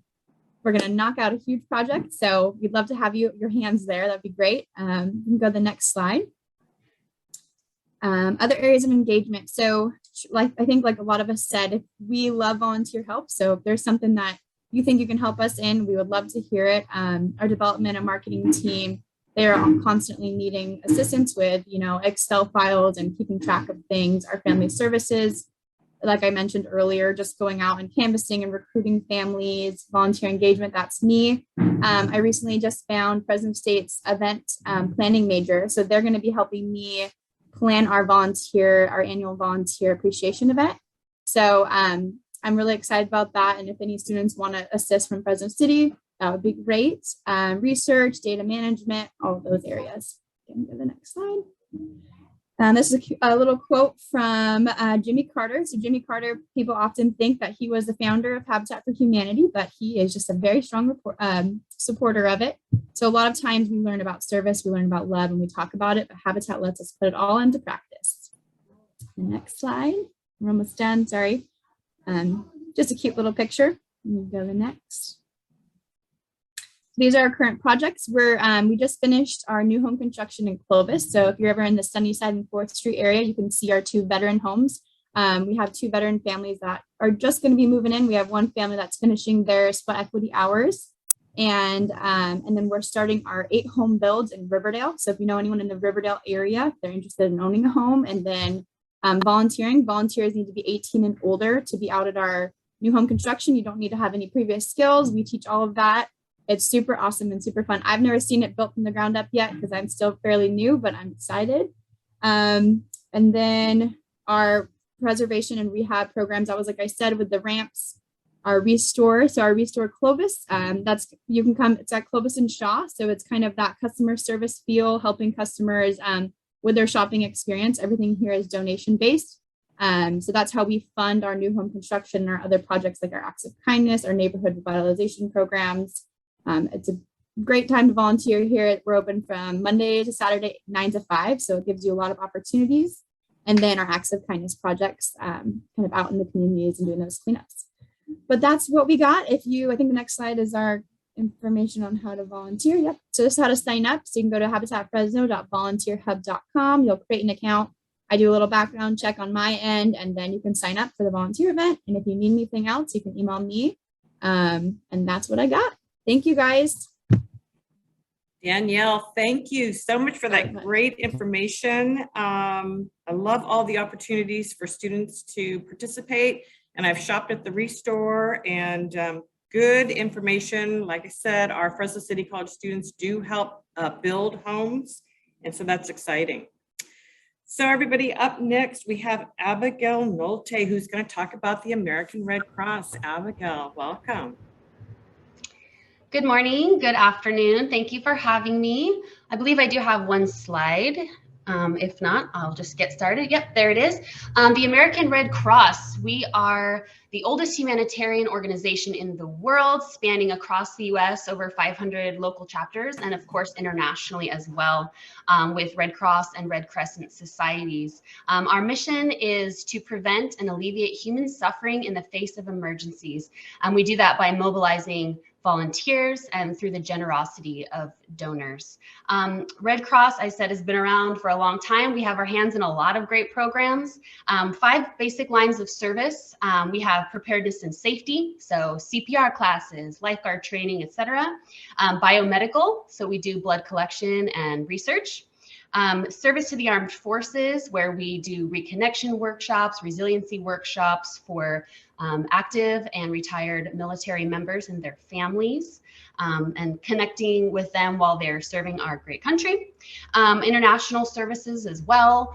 we're going to knock out a huge project. So we'd love to have your hands there. That'd be great. You can go to the next slide. Other areas of engagement. So I think like a lot of us said, we love volunteer help. So if there's something that you think you can help us in, we would love to hear it. Our development and marketing team, they're constantly needing assistance with, Excel files and keeping track of things. Our family services, like I mentioned earlier, just going out and canvassing and recruiting families, volunteer engagement, that's me. I recently just found Fresno State's event planning major. So they're going to be helping me plan our annual volunteer appreciation event. So I'm really excited about that. And if any students want to assist from Fresno City, that would be great. Research, data management, all of those areas. Go to the next slide. This is a little quote from Jimmy Carter. So Jimmy Carter, people often think that he was the founder of Habitat for Humanity, but he is just a very strong supporter of it. So a lot of times we learn about service, we learn about love, and we talk about it, but Habitat lets us put it all into practice. The next slide. We're almost done, sorry. Just a cute little picture. Let me go to the next. These are our current projects. We just finished our new home construction in Clovis. So if you're ever in the Sunnyside and 4th Street area, you can see our 2 veteran homes. We have 2 veteran families that are just going to be moving in. We have 1 family that's finishing their split equity hours. And then we're starting our 8 home builds in Riverdale. So if you know anyone in the Riverdale area, if they're interested in owning a home, and then volunteers need to be 18 and older to be out at our new home construction. You don't need to have any previous skills. We teach all of that. It's super awesome and super fun. I've never seen it built from the ground up yet because I'm still fairly new, but I'm excited. And then our preservation and rehab programs, that was, like I said, with the ramps, our restore. So our restore Clovis, you can come, it's at Clovis and Shaw. So it's kind of that customer service feel, helping customers with their shopping experience. Everything here is donation based. So that's how we fund our new home construction and our other projects like our acts of kindness, our neighborhood revitalization programs. It's a great time to volunteer here. We're open from Monday to Saturday, 9 to 5. So it gives you a lot of opportunities. And then our acts of kindness projects kind of out in the communities and doing those cleanups. But that's what we got. I think the next slide is our information on how to volunteer. Yep. So this is how to sign up. So you can go to habitatfresno.volunteerhub.com. You'll create an account. I do a little background check on my end, and then you can sign up for the volunteer event. And if you need anything else, you can email me. And that's what I got. Thank you, guys. Danielle, thank you so much for that great information. I love all the opportunities for students to participate, and I've shopped at the Restore, and good information. Like I said, our Fresno City College students do help build homes, and so that's exciting. So everybody, up next, we have Abigail Nolte, who's going to talk about the American Red Cross. Abigail, welcome. Good morning, good afternoon. Thank you for having me. I believe I do have one slide. If not, I'll just get started. Yep, there it is. The American Red Cross. We are the oldest humanitarian organization in the world, spanning across the US, over 500 local chapters, and of course, internationally as well, with Red Cross and Red Crescent societies. Our mission is to prevent and alleviate human suffering in the face of emergencies. We do that by mobilizing volunteers and through the generosity of donors. Red Cross, I said, has been around for a long time. We have our hands in a lot of great programs. 5 basic lines of service. We have preparedness and safety, so CPR classes, lifeguard training, etc. Biomedical, so we do blood collection and research. Service to the armed forces, where we do reconnection workshops, resiliency workshops for active and retired military members and their families, and connecting with them while they're serving our great country. International services as well.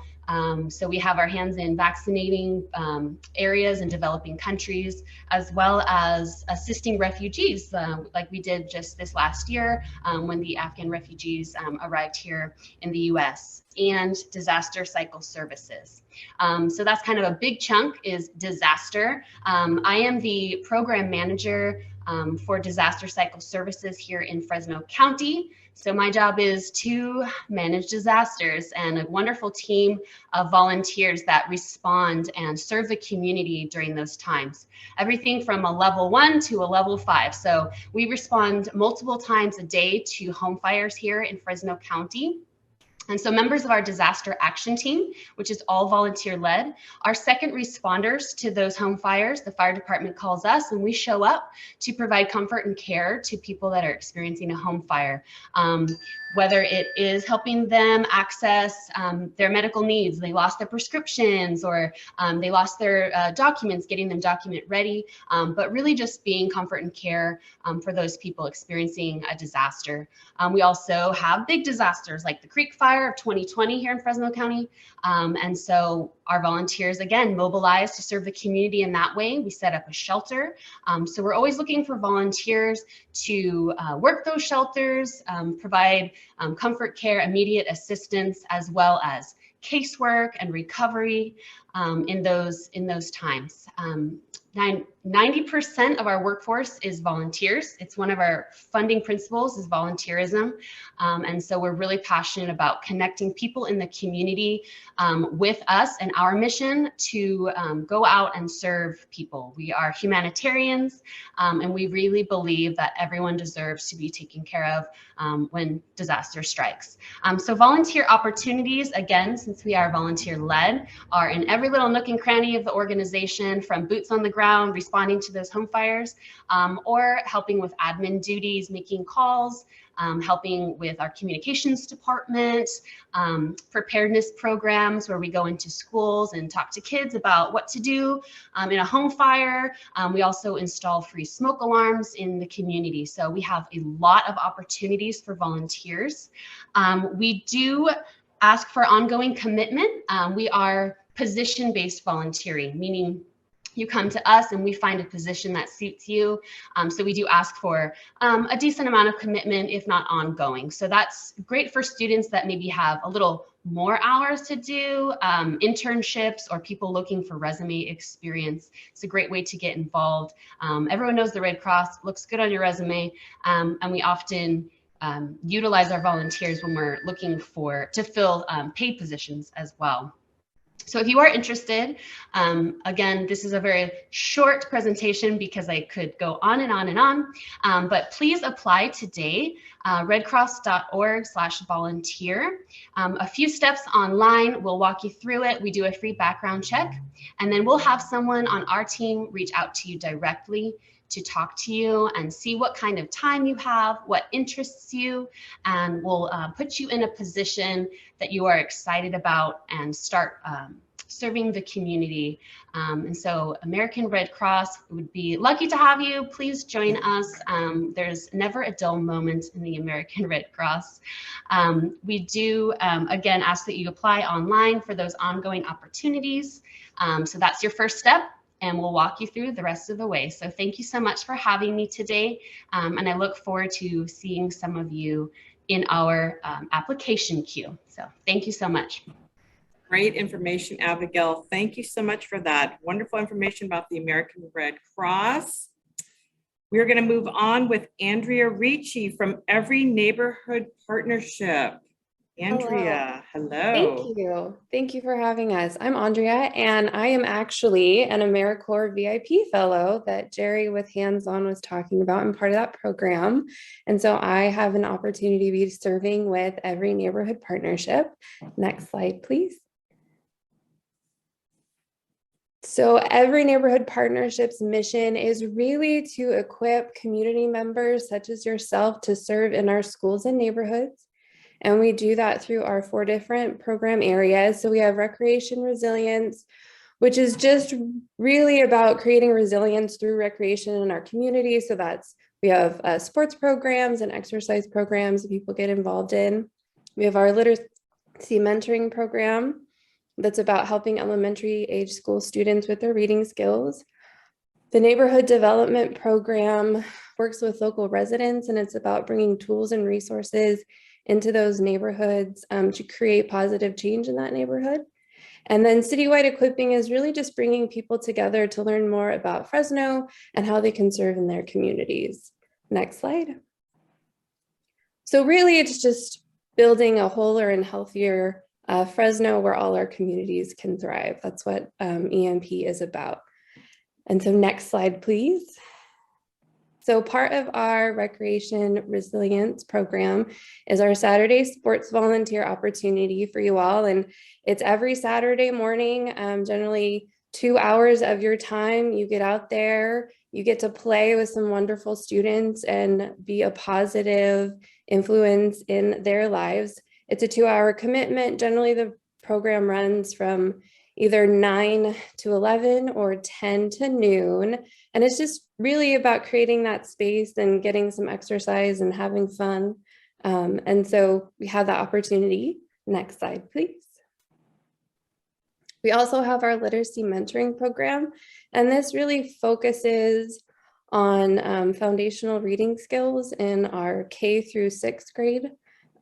So we have our hands in vaccinating areas in developing countries, as well as assisting refugees, like we did just this last year when the Afghan refugees arrived here in the US, and disaster cycle services. So that's kind of a big chunk is disaster. I am the program manager for disaster cycle services here in Fresno County. So my job is to manage disasters, and a wonderful team of volunteers that respond and serve the community during those times. Everything from a level 1 to a level 5. So we respond multiple times a day to home fires here in Fresno County. And so members of our disaster action team, which is all volunteer led, are second responders to those home fires. The fire department calls us and we show up to provide comfort and care to people that are experiencing a home fire. Whether it is helping them access their medical needs, they lost their prescriptions, or they lost their documents, getting them document ready, but really just being comfort and care for those people experiencing a disaster. We also have big disasters like the Creek Fire of 2020 here in Fresno County. And so our volunteers, again, mobilize to serve the community in that way. We set up a shelter. So we're always looking for volunteers to work those shelters, provide comfort care, immediate assistance, as well as casework and recovery in those times. 90% of our workforce is volunteers. It's one of our funding principles is volunteerism. And so we're really passionate about connecting people in the community with us and our mission to go out and serve people. We are humanitarians, and we really believe that everyone deserves to be taken care of when disaster strikes. So volunteer opportunities, again, since we are volunteer led, are in every little nook and cranny of the organization, from boots on the ground, responding to those home fires, or helping with admin duties, making calls, helping with our communications department, preparedness programs where we go into schools and talk to kids about what to do in a home fire. We also install free smoke alarms in the community. So we have a lot of opportunities for volunteers. We do ask for ongoing commitment. We are position-based volunteering, meaning you come to us and we find a position that suits you. So we do ask for a decent amount of commitment, if not ongoing. So that's great for students that maybe have a little more hours to do, internships, or people looking for resume experience. It's a great way to get involved. Everyone knows the Red Cross looks good on your resume, and we often utilize our volunteers when we're looking to fill paid positions as well. So if you are interested, again, this is a very short presentation because I could go on and on and on, but please apply today, redcross.org/volunteer. A few steps online, we'll walk you through it. We do a free background check, and then we'll have someone on our team reach out to you directly to talk to you and see what kind of time you have, what interests you, and we'll put you in a position that you are excited about and start serving the community. And so American Red Cross would be lucky to have you. Please join us. There's never a dull moment in the American Red Cross. We do, again, ask that you apply online for those ongoing opportunities. So that's your first step, and we'll walk you through the rest of the way. So thank you so much for having me today. And I look forward to seeing some of you in our application queue. So thank you so much. Great information, Abigail. Thank you so much for that. Wonderful information about the American Red Cross. We're going to move on with Andrea Ricci from Every Neighborhood Partnership. Andrea, hello. Thank you. Thank you for having us. I'm Andrea, and I am actually an Americorps VIP fellow that Jerry with Hands On was talking about. I'm part of that program. And so I have an opportunity to be serving with Every Neighborhood Partnership. Next slide, please. So Every Neighborhood Partnership's mission is really to equip community members such as yourself to serve in our schools and neighborhoods. And we do that through our 4 different program areas. So we have recreation resilience, which is just really about creating resilience through recreation in our community. So we have sports programs and exercise programs that people get involved in. We have our literacy mentoring program. that's about helping elementary age school students with their reading skills. The Neighborhood Development Program works with local residents, and it's about bringing tools and resources into those neighborhoods to create positive change in that neighborhood. And then citywide equipping is really just bringing people together to learn more about Fresno and how they can serve in their communities. Next slide. So really it's just building a wholer and healthier Fresno where all our communities can thrive. That's what EMP is about. And so next slide, please. So part of our Recreation Resilience program is our Saturday sports volunteer opportunity for you all. And it's every Saturday morning, generally 2 hours of your time. You get out there, you get to play with some wonderful students and be a positive influence in their lives. It's a 2-hour commitment. Generally, the program runs from either 9 to 11 or 10 to noon. And it's just really about creating that space and getting some exercise and having fun. And so we have that opportunity. Next slide, please. We also have our literacy mentoring program, and this really focuses on foundational reading skills in our K through 6th grade.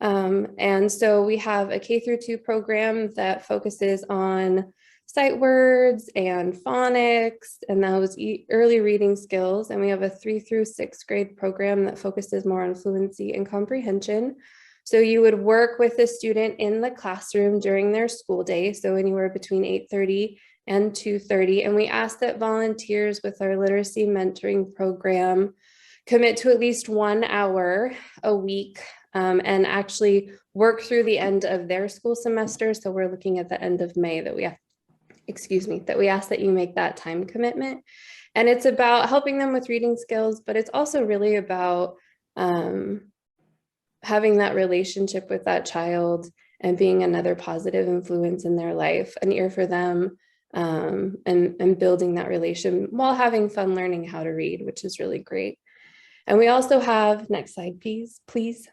And so we have a K through 2 program that focuses on sight words and phonics and those early reading skills. And we have a 3 through 6th grade program that focuses more on fluency and comprehension. So you would work with a student in the classroom during their school day, so anywhere between 8:30 and 2:30. And we ask that volunteers with our literacy mentoring program commit to at least 1 hour a week and actually work through the end of their school semester. So we're looking at the end of May that we have, that we ask that you make that time commitment. And it's about helping them with reading skills, but it's also really about having that relationship with that child and being another positive influence in their life, an ear for them, and building that relation while having fun learning how to read, which is really great. And we also have, next slide, please,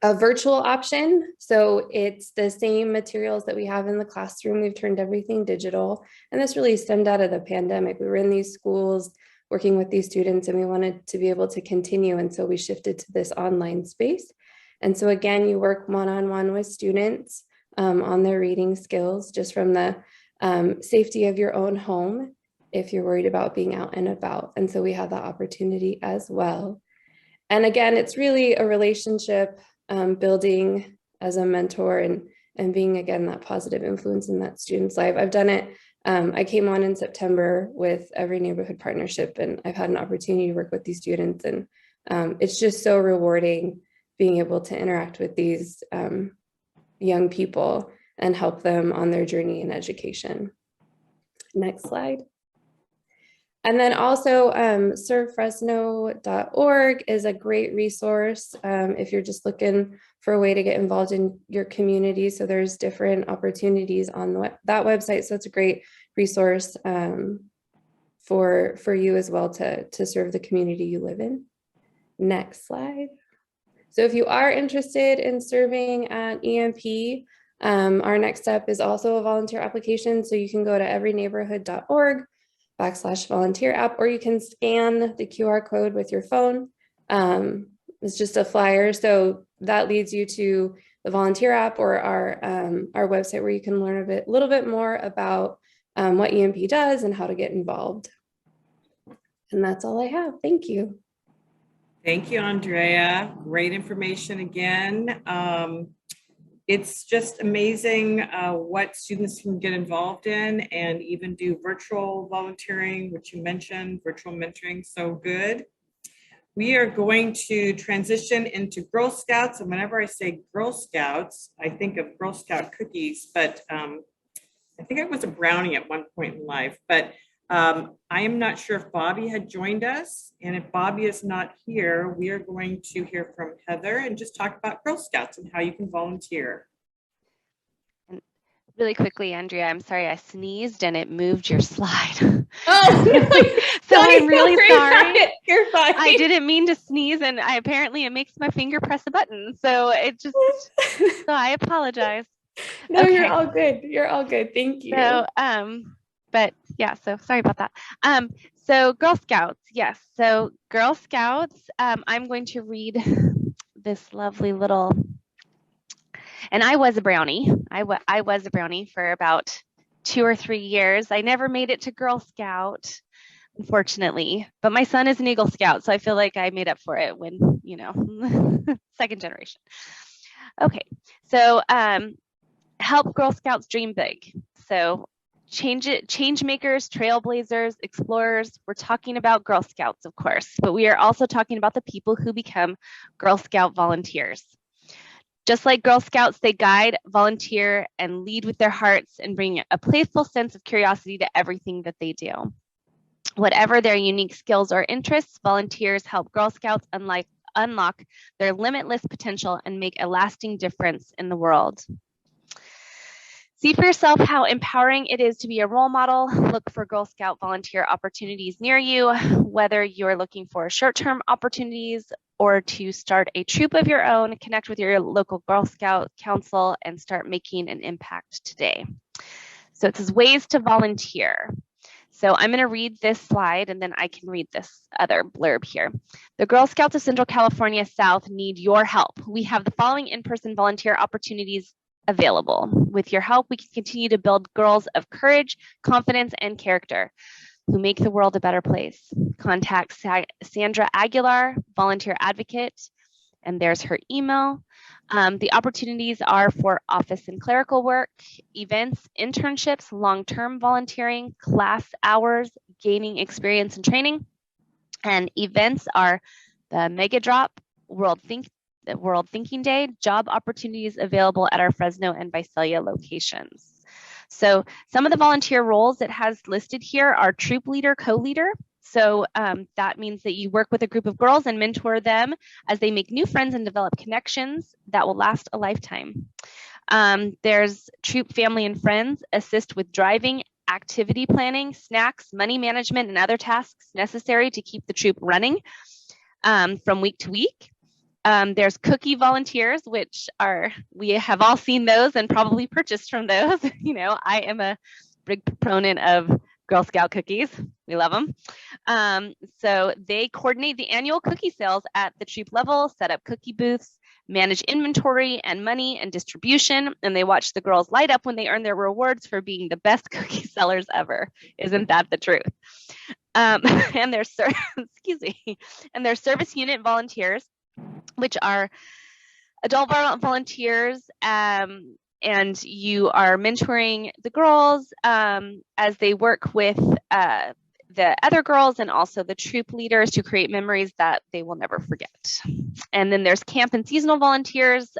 a virtual option. So it's the same materials that we have in the classroom. We've turned everything digital, and this really stemmed out of the pandemic. We were in these schools working with these students, and we wanted to be able to continue. And so we shifted to this online space. And so again, you work one-on-one with students on their reading skills, just from the safety of your own home, if you're worried about being out and about. And so we have that opportunity as well. And again, it's really a relationship building as a mentor and being, again, that positive influence in that student's life. I've done it. I came on in September with Every Neighborhood Partnership, and I've had an opportunity to work with these students. And it's just so rewarding being able to interact with these young people and help them on their journey in education. Next slide. And then also servefresno.org is a great resource if you're just looking for a way to get involved in your community. So there's different opportunities on that website. So it's a great resource for you as well to serve the community you live in. Next slide. So if you are interested in serving at EMP, our next step is also a volunteer application. So you can go to everyneighborhood.org/volunteer app, or you can scan the QR code with your phone. It's just a flyer. So that leads you to the volunteer app or our website, where you can learn a little bit more about what EMP does and how to get involved. And that's all I have. Thank you. Thank you, Andrea. Great information again. It's just amazing what students can get involved in and even do virtual volunteering, which you mentioned, virtual mentoring, so good. We are going to transition into Girl Scouts. And whenever I say Girl Scouts, I think of Girl Scout cookies, but I think I was a brownie at one point in life, but I am not sure if Bobby had joined us. And if Bobby is not here, we are going to hear from Heather and just talk about Girl Scouts and how you can volunteer. And really quickly, Andrea, I'm sorry, I sneezed and it moved your slide. Oh, so I'm really sorry. You're fine. I didn't mean to sneeze, and apparently it makes my finger press a button. So it just, so I apologize. No, Okay. you're all good. You're all good. Thank you. So, but yeah, so sorry about that. So Girl Scouts, yes. So Girl Scouts, I'm going to read this lovely little, and I was a brownie. I was a brownie for about 2 or 3 years. I never made it to Girl Scout, unfortunately, but my son is an Eagle Scout, so I feel like I made up for it when, second generation. Okay, so help Girl Scouts dream big. So change makers, trailblazers, explorers. We're talking about Girl Scouts, of course, but we are also talking about the people who become Girl Scout volunteers. Just like Girl Scouts, they guide, volunteer, and lead with their hearts and bring a playful sense of curiosity to everything that they do. Whatever their unique skills or interests, volunteers help Girl Scouts unlock their limitless potential and make a lasting difference in the world. See for yourself how empowering it is to be a role model. Look for Girl Scout volunteer opportunities near you, whether you're looking for short-term opportunities or to start a troop of your own. Connect with your local Girl Scout council and start making an impact today. So it says ways to volunteer. So I'm going to read this slide and then I can read this other blurb here. The Girl Scouts of Central California South need your help. We have the following in-person volunteer opportunities available. With your help, we can continue to build girls of courage, confidence, and character who make the world a better place. Contact Sandra Aguilar, volunteer advocate, and there's her email. The opportunities are for office and clerical work, events, internships, long-term volunteering, class hours, gaining experience and training. And events are the Mega Drop, World Thinking Day, job opportunities available at our Fresno and Visalia locations. So some of the volunteer roles it has listed here are troop leader, co-leader. So that means that you work with a group of girls and mentor them as they make new friends and develop connections that will last a lifetime. There's troop family and friends, assist with driving, activity planning, snacks, money management, and other tasks necessary to keep the troop running from week to week. There's cookie volunteers, which we have all seen those and probably purchased from those. I am a big proponent of Girl Scout cookies. We love them. So they coordinate the annual cookie sales at the troop level, set up cookie booths, manage inventory and money and distribution, and they watch the girls light up when they earn their rewards for being the best cookie sellers ever. Isn't that the truth? And their service unit volunteers, which are adult volunteers, and you are mentoring the girls as they work with the other girls and also the troop leaders to create memories that they will never forget. And then there's camp and seasonal volunteers,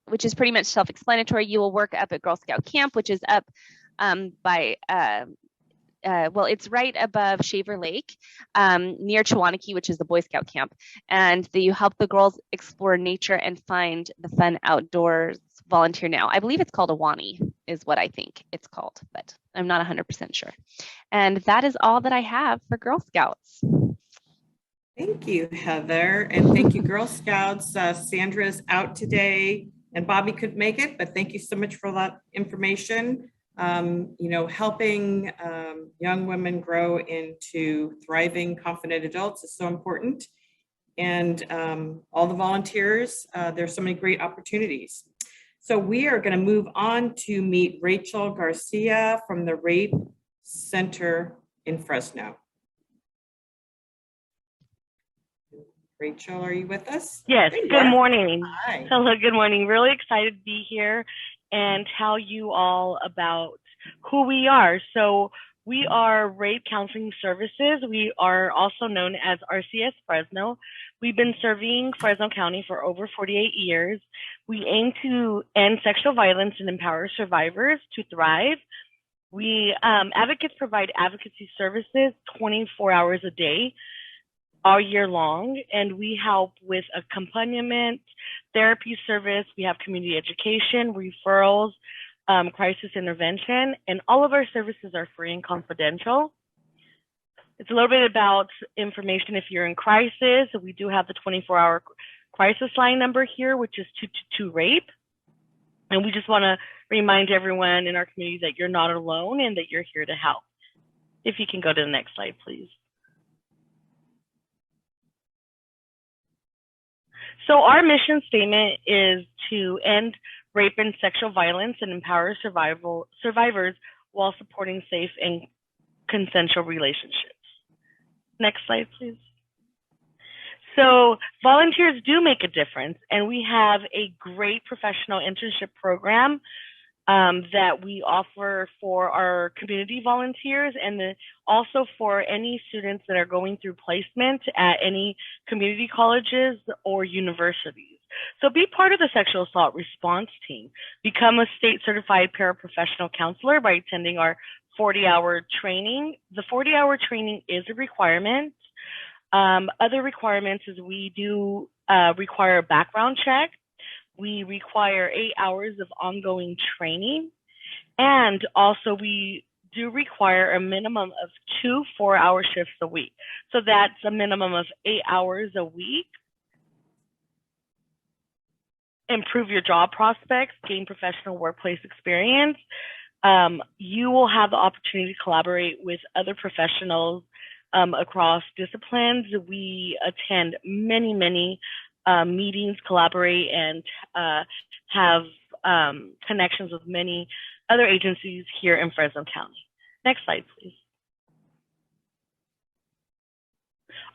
which is pretty much self-explanatory. You will work up at Girl Scout Camp, which is up by it's right above Shaver Lake, near Chewanakee, which is the Boy Scout camp. And you help the girls explore nature and find the fun outdoors. Volunteer now. I believe it's called Awani is what I think it's called, but I'm not 100% sure. And that is all that I have for Girl Scouts. Thank you, Heather. And thank you, Girl Scouts. Sandra's out today and Bobby couldn't make it, but thank you so much for that information. Helping young women grow into thriving, confident adults is so important. And all the volunteers, there's so many great opportunities. So we are going to move on to meet Rachel Garcia from the Rape Center in Fresno. Rachel, are you with us? Yes, good morning. Hi. Hello, good morning. Really excited to be here and tell you all about who we are. So we are Rape Counseling Services. We are also known as RCS Fresno. We've been serving Fresno County for over 48 years. We aim to end sexual violence and empower survivors to thrive. We advocates provide advocacy services 24 hours a day, all year long, and we help with accompaniment, therapy service. We have community education, referrals, crisis intervention, and all of our services are free and confidential. It's a little bit about information if you're in crisis. We do have the 24-hour crisis line number here, which is 222-RAPE. And we just want to remind everyone in our community that you're not alone and that you're here to help. If you can go to the next slide, please. So our mission statement is to end rape and sexual violence and empower survivors while supporting safe and consensual relationships. Next slide, please. So volunteers do make a difference, and we have a great professional internship program that we offer for our community volunteers, and also for any students that are going through placement at any community colleges or universities. So be part of the sexual assault response team. Become a state certified paraprofessional counselor by attending our 40-hour training. The 40-hour training is a requirement. Other requirements is we do require a background check. We require 8 hours of ongoing training. And also we do require a minimum of 2 4-hour shifts a week. So that's a minimum of 8 hours a week. Improve your job prospects, gain professional workplace experience. You will have the opportunity to collaborate with other professionals across disciplines. We attend many meetings, collaborate, and have connections with many other agencies here in Fresno County. Next slide, please.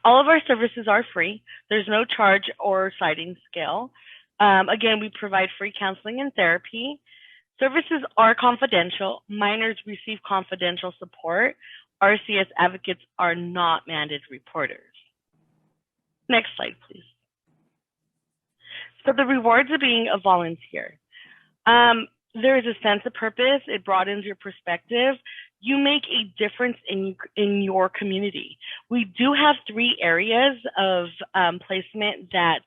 All of our services are free. There's no charge or sliding scale. Again, we provide free counseling and therapy. Services are confidential. Minors receive confidential support. RCS advocates are not mandated reporters. Next slide, please. So the rewards of being a volunteer. There is a sense of purpose. It broadens your perspective. You make a difference in your community. We do have 3 areas of placement that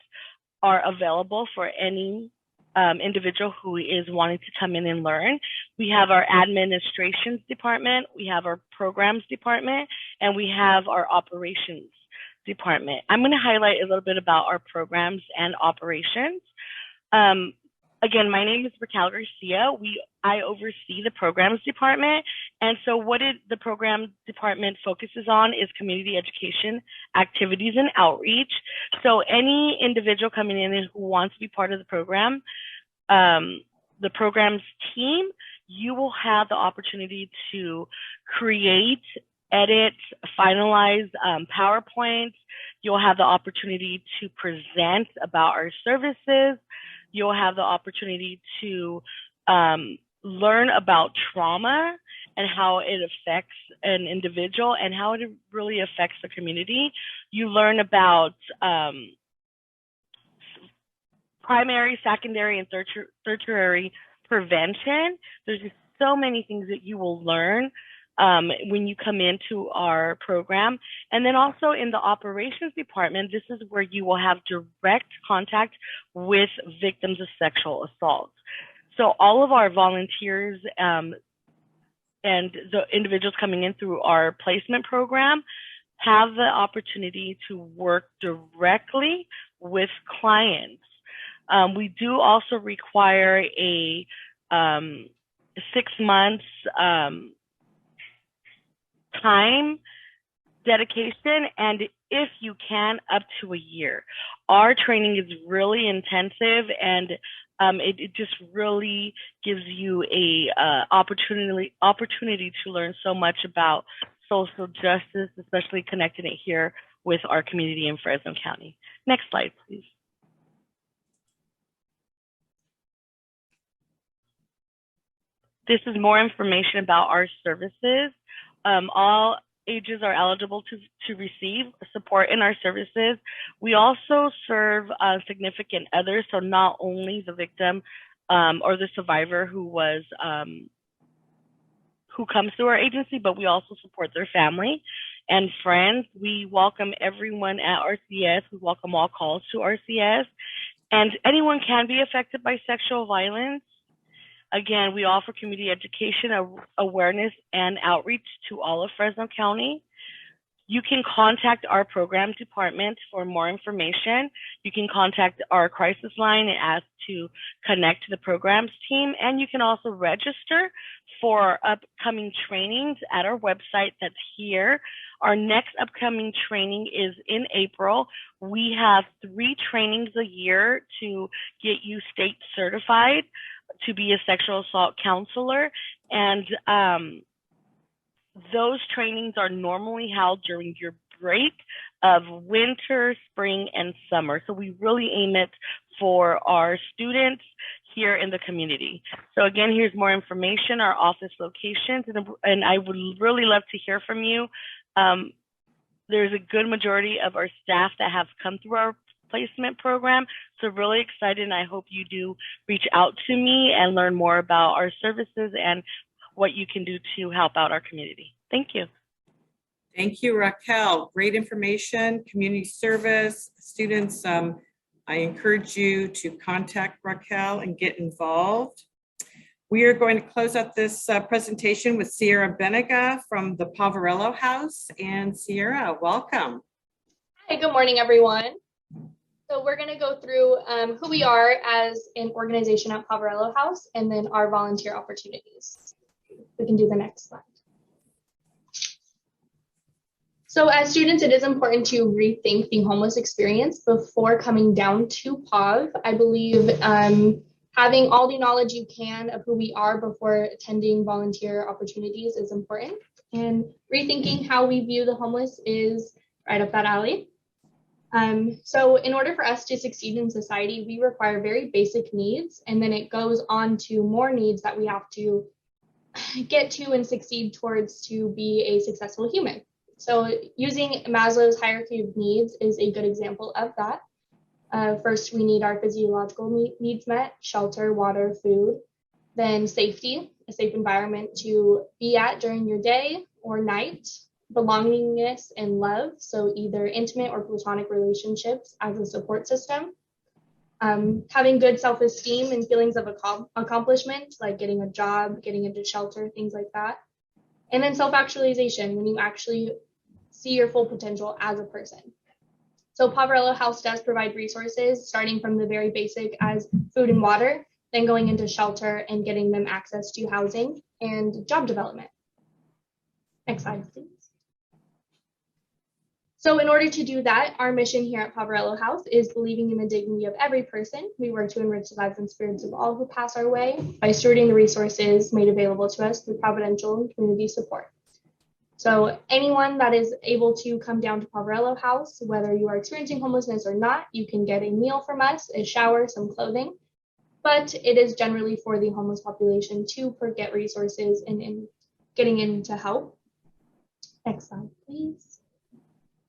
are available for any individual who is wanting to come in and learn. We have our administrations department, we have our programs department, and we have our operations department. I'm going to highlight a little bit about our programs and operations. Again, my name is Garcia. I oversee the programs department. And so what the program department focuses on is community education, activities, and outreach. So any individual coming in who wants to be part of the program, the program's team, you will have the opportunity to create, edit, finalize PowerPoints. You'll have the opportunity to present about our services. You'll have the opportunity to learn about trauma and how it affects an individual and how it really affects the community. You learn about primary, secondary, and tertiary prevention. There's just so many things that you will learn when you come into our program. And then also in the operations department, this is where you will have direct contact with victims of sexual assault. So all of our volunteers and the individuals coming in through our placement program have the opportunity to work directly with clients. We do also require a 6 months time dedication, and if you can, up to a year. Our training is really intensive, and it just really gives you a opportunity to learn so much about social justice, especially connecting it here with our community in Fresno County. Next slide, please. This is more information about our services. All ages are eligible to receive support in our services. We also serve significant others, so not only the victim or the survivor who comes through our agency, but we also support their family and friends. We welcome everyone at RCS. We welcome all calls to RCS, and anyone can be affected by sexual violence. Again, we offer community education, awareness, and outreach to all of Fresno County. You can contact our program department for more information. You can contact our crisis line and ask to connect to the programs team. And you can also register for upcoming trainings at our website that's here. Our next upcoming training is in April. We have 3 trainings a year to get you state certified to be a sexual assault counselor. And those trainings are normally held during your break of winter, spring, and summer. So we really aim it for our students here in the community. So again, here's more information, our office locations, and I would really love to hear from you. There's a good majority of our staff that have come through our placement program. So really excited, and I hope you do reach out to me and learn more about our services and what you can do to help out our community. Thank you. Thank you, Raquel. Great information, community service, students. I encourage you to contact Raquel and get involved. We are going to close out this presentation with Sierra Beneca from the Poverello House. And Sierra, welcome. Hi, good morning, everyone. So we're going to go through who we are as an organization at Poverello House and then our volunteer opportunities. We can do the next slide. So as students, it is important to rethink the homeless experience before coming down to POV. I believe having all the knowledge you can of who we are before attending volunteer opportunities is important. And rethinking how we view the homeless is right up that alley. So in order for us to succeed in society, we require very basic needs, and then it goes on to more needs that we have to get to and succeed towards to be a successful human. So using Maslow's hierarchy of needs is a good example of that. First, we need our physiological needs met: shelter, water, food. Then safety, a safe environment to be at during your day or night. Belongingness and love, so either intimate or platonic relationships as a support system. Having good self-esteem and feelings of accomplishment, like getting a job, getting into shelter, things like that. And then self-actualization, when you actually see your full potential as a person. So Poverello House does provide resources, starting from the very basic as food and water, then going into shelter and getting them access to housing and job development. Next slide, please. So in order to do that, our mission here at Poverello House is believing in the dignity of every person. We work to enrich the lives and spirits of all who pass our way by stewarding the resources made available to us through providential and community support. So anyone that is able to come down to Poverello House, whether you are experiencing homelessness or not, you can get a meal from us, a shower, some clothing, but it is generally for the homeless population to get resources and getting in to help. Next slide, please.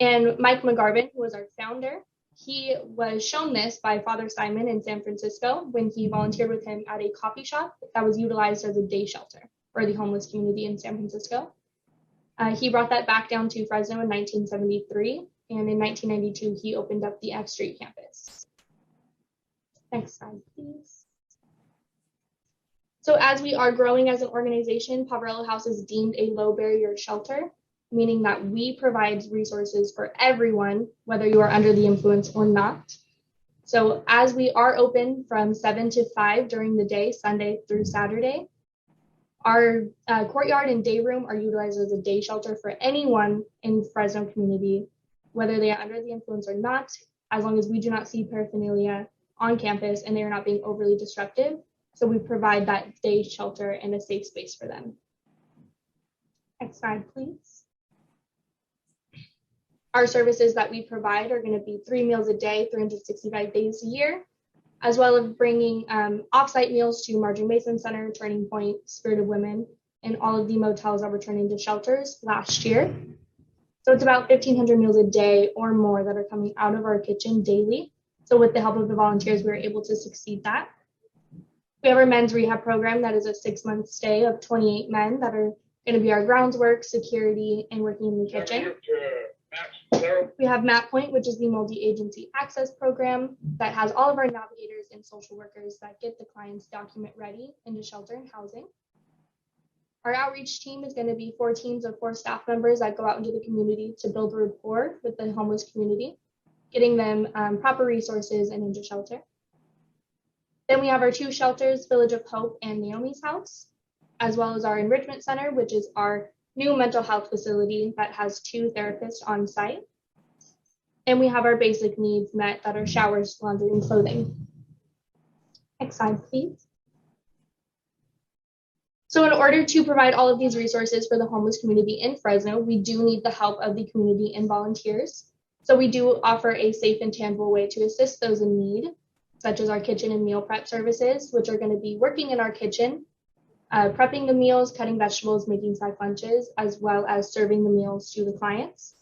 And Mike McGarvin, who was our founder, he was shown this by Father Simon in San Francisco when he volunteered with him at a coffee shop that was utilized as a day shelter for the homeless community in San Francisco. He brought that back down to Fresno in 1973, and in 1992, he opened up the F Street campus. Next slide, please. So as we are growing as an organization, Poverello House is deemed a low barrier shelter, meaning that we provide resources for everyone, whether you are under the influence or not. So as we are open from 7 to 5 during the day, Sunday through Saturday, our courtyard and day room are utilized as a day shelter for anyone in the Fresno community, whether they are under the influence or not, as long as we do not see paraphernalia on campus and they are not being overly disruptive. So we provide that day shelter and a safe space for them. Next slide, please. Our services that we provide are going to be 3 meals a day, 365 days a year, as well as bringing offsite meals to Marjorie Mason Center, Turning Point, Spirit of Women, and all of the motels that were turned into shelters last year. So it's about 1,500 meals a day or more that are coming out of our kitchen daily. So with the help of the volunteers, we were able to succeed that. We have our men's rehab program that is a 6-month stay of 28 men that are going to be our grounds work, security, and working in the kitchen. We have Map Point, which is the multi-agency access program that has all of our navigators and social workers that get the client's document ready into shelter and housing. Our outreach team is going to be 4 teams of 4 staff members that go out into the community to build rapport with the homeless community, getting them proper resources and into shelter. Then we have our 2 shelters, Village of Hope and Naomi's House, as well as our enrichment center, which is our new mental health facility that has 2 therapists on site. And we have our basic needs met that are showers, laundry, and clothing. Next slide, please. So in order to provide all of these resources for the homeless community in Fresno, we do need the help of the community and volunteers. So we do offer a safe and tangible way to assist those in need, such as our kitchen and meal prep services, which are going to be working in our kitchen, prepping the meals, cutting vegetables, making sack lunches, as well as serving the meals to the clients.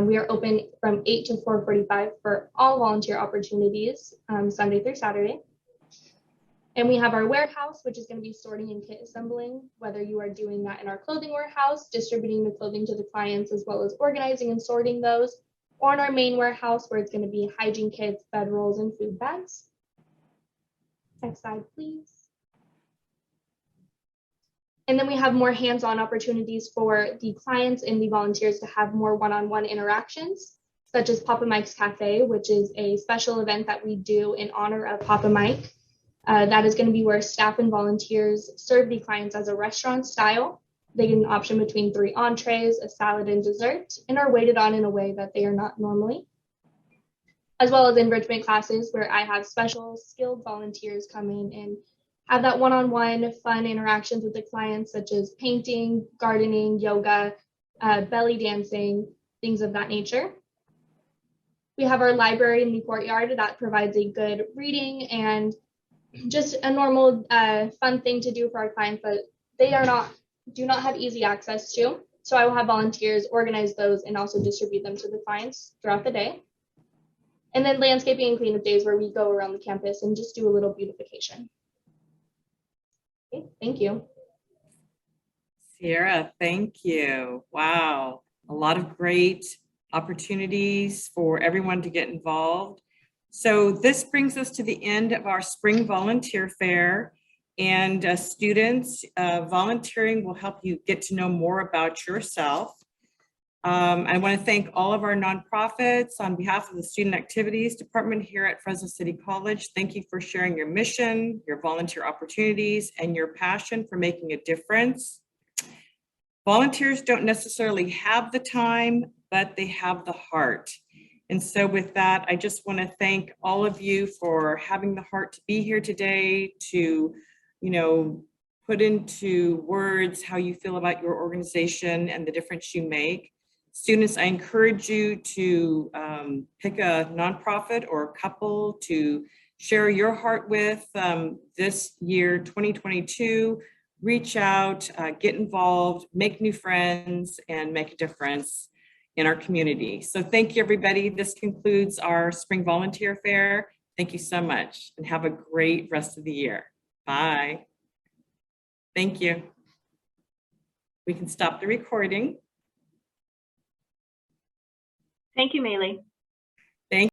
We are open from 8 to 4:45 for all volunteer opportunities, Sunday through Saturday. And we have our warehouse, which is going to be sorting and kit assembling, whether you are doing that in our clothing warehouse, distributing the clothing to the clients, as well as organizing and sorting those, or in our main warehouse, where it's going to be hygiene kits, bedrolls, and food bags. Next slide, please. And then we have more hands-on opportunities for the clients and the volunteers to have more one-on-one interactions, such as Papa Mike's Cafe, which is a special event that we do in honor of Papa Mike. That is going to be where staff and volunteers serve the clients as a restaurant style. They get an option between 3 entrees, a salad, and dessert, and are waited on in a way that they are not normally. As well as enrichment classes, where I have special skilled volunteers come in and have that one-on-one fun interactions with the clients, such as painting, gardening, yoga, belly dancing, things of that nature. We have our library in the courtyard that provides a good reading and just a normal fun thing to do for our clients that they do not have easy access to. So I will have volunteers organize those and also distribute them to the clients throughout the day. And then landscaping and cleanup days, where we go around the campus and just do a little beautification. Okay, thank you. Sierra, thank you. Wow, a lot of great opportunities for everyone to get involved. So this brings us to the end of our spring volunteer fair, and students volunteering will help you get to know more about yourself. I want to thank all of our nonprofits on behalf of the Student Activities Department here at Fresno City College. Thank you for sharing your mission, your volunteer opportunities, and your passion for making a difference. Volunteers don't necessarily have the time, but they have the heart. And so with that, I just want to thank all of you for having the heart to be here today, to, put into words how you feel about your organization and the difference you make. Students, I encourage you to pick a nonprofit or a couple to share your heart with this year, 2022. Reach out, get involved, make new friends, and make a difference in our community. So thank you, everybody. This concludes our Spring Volunteer Fair. Thank you so much, and have a great rest of the year. Bye. Thank you. We can stop the recording. Thank you, Maylee.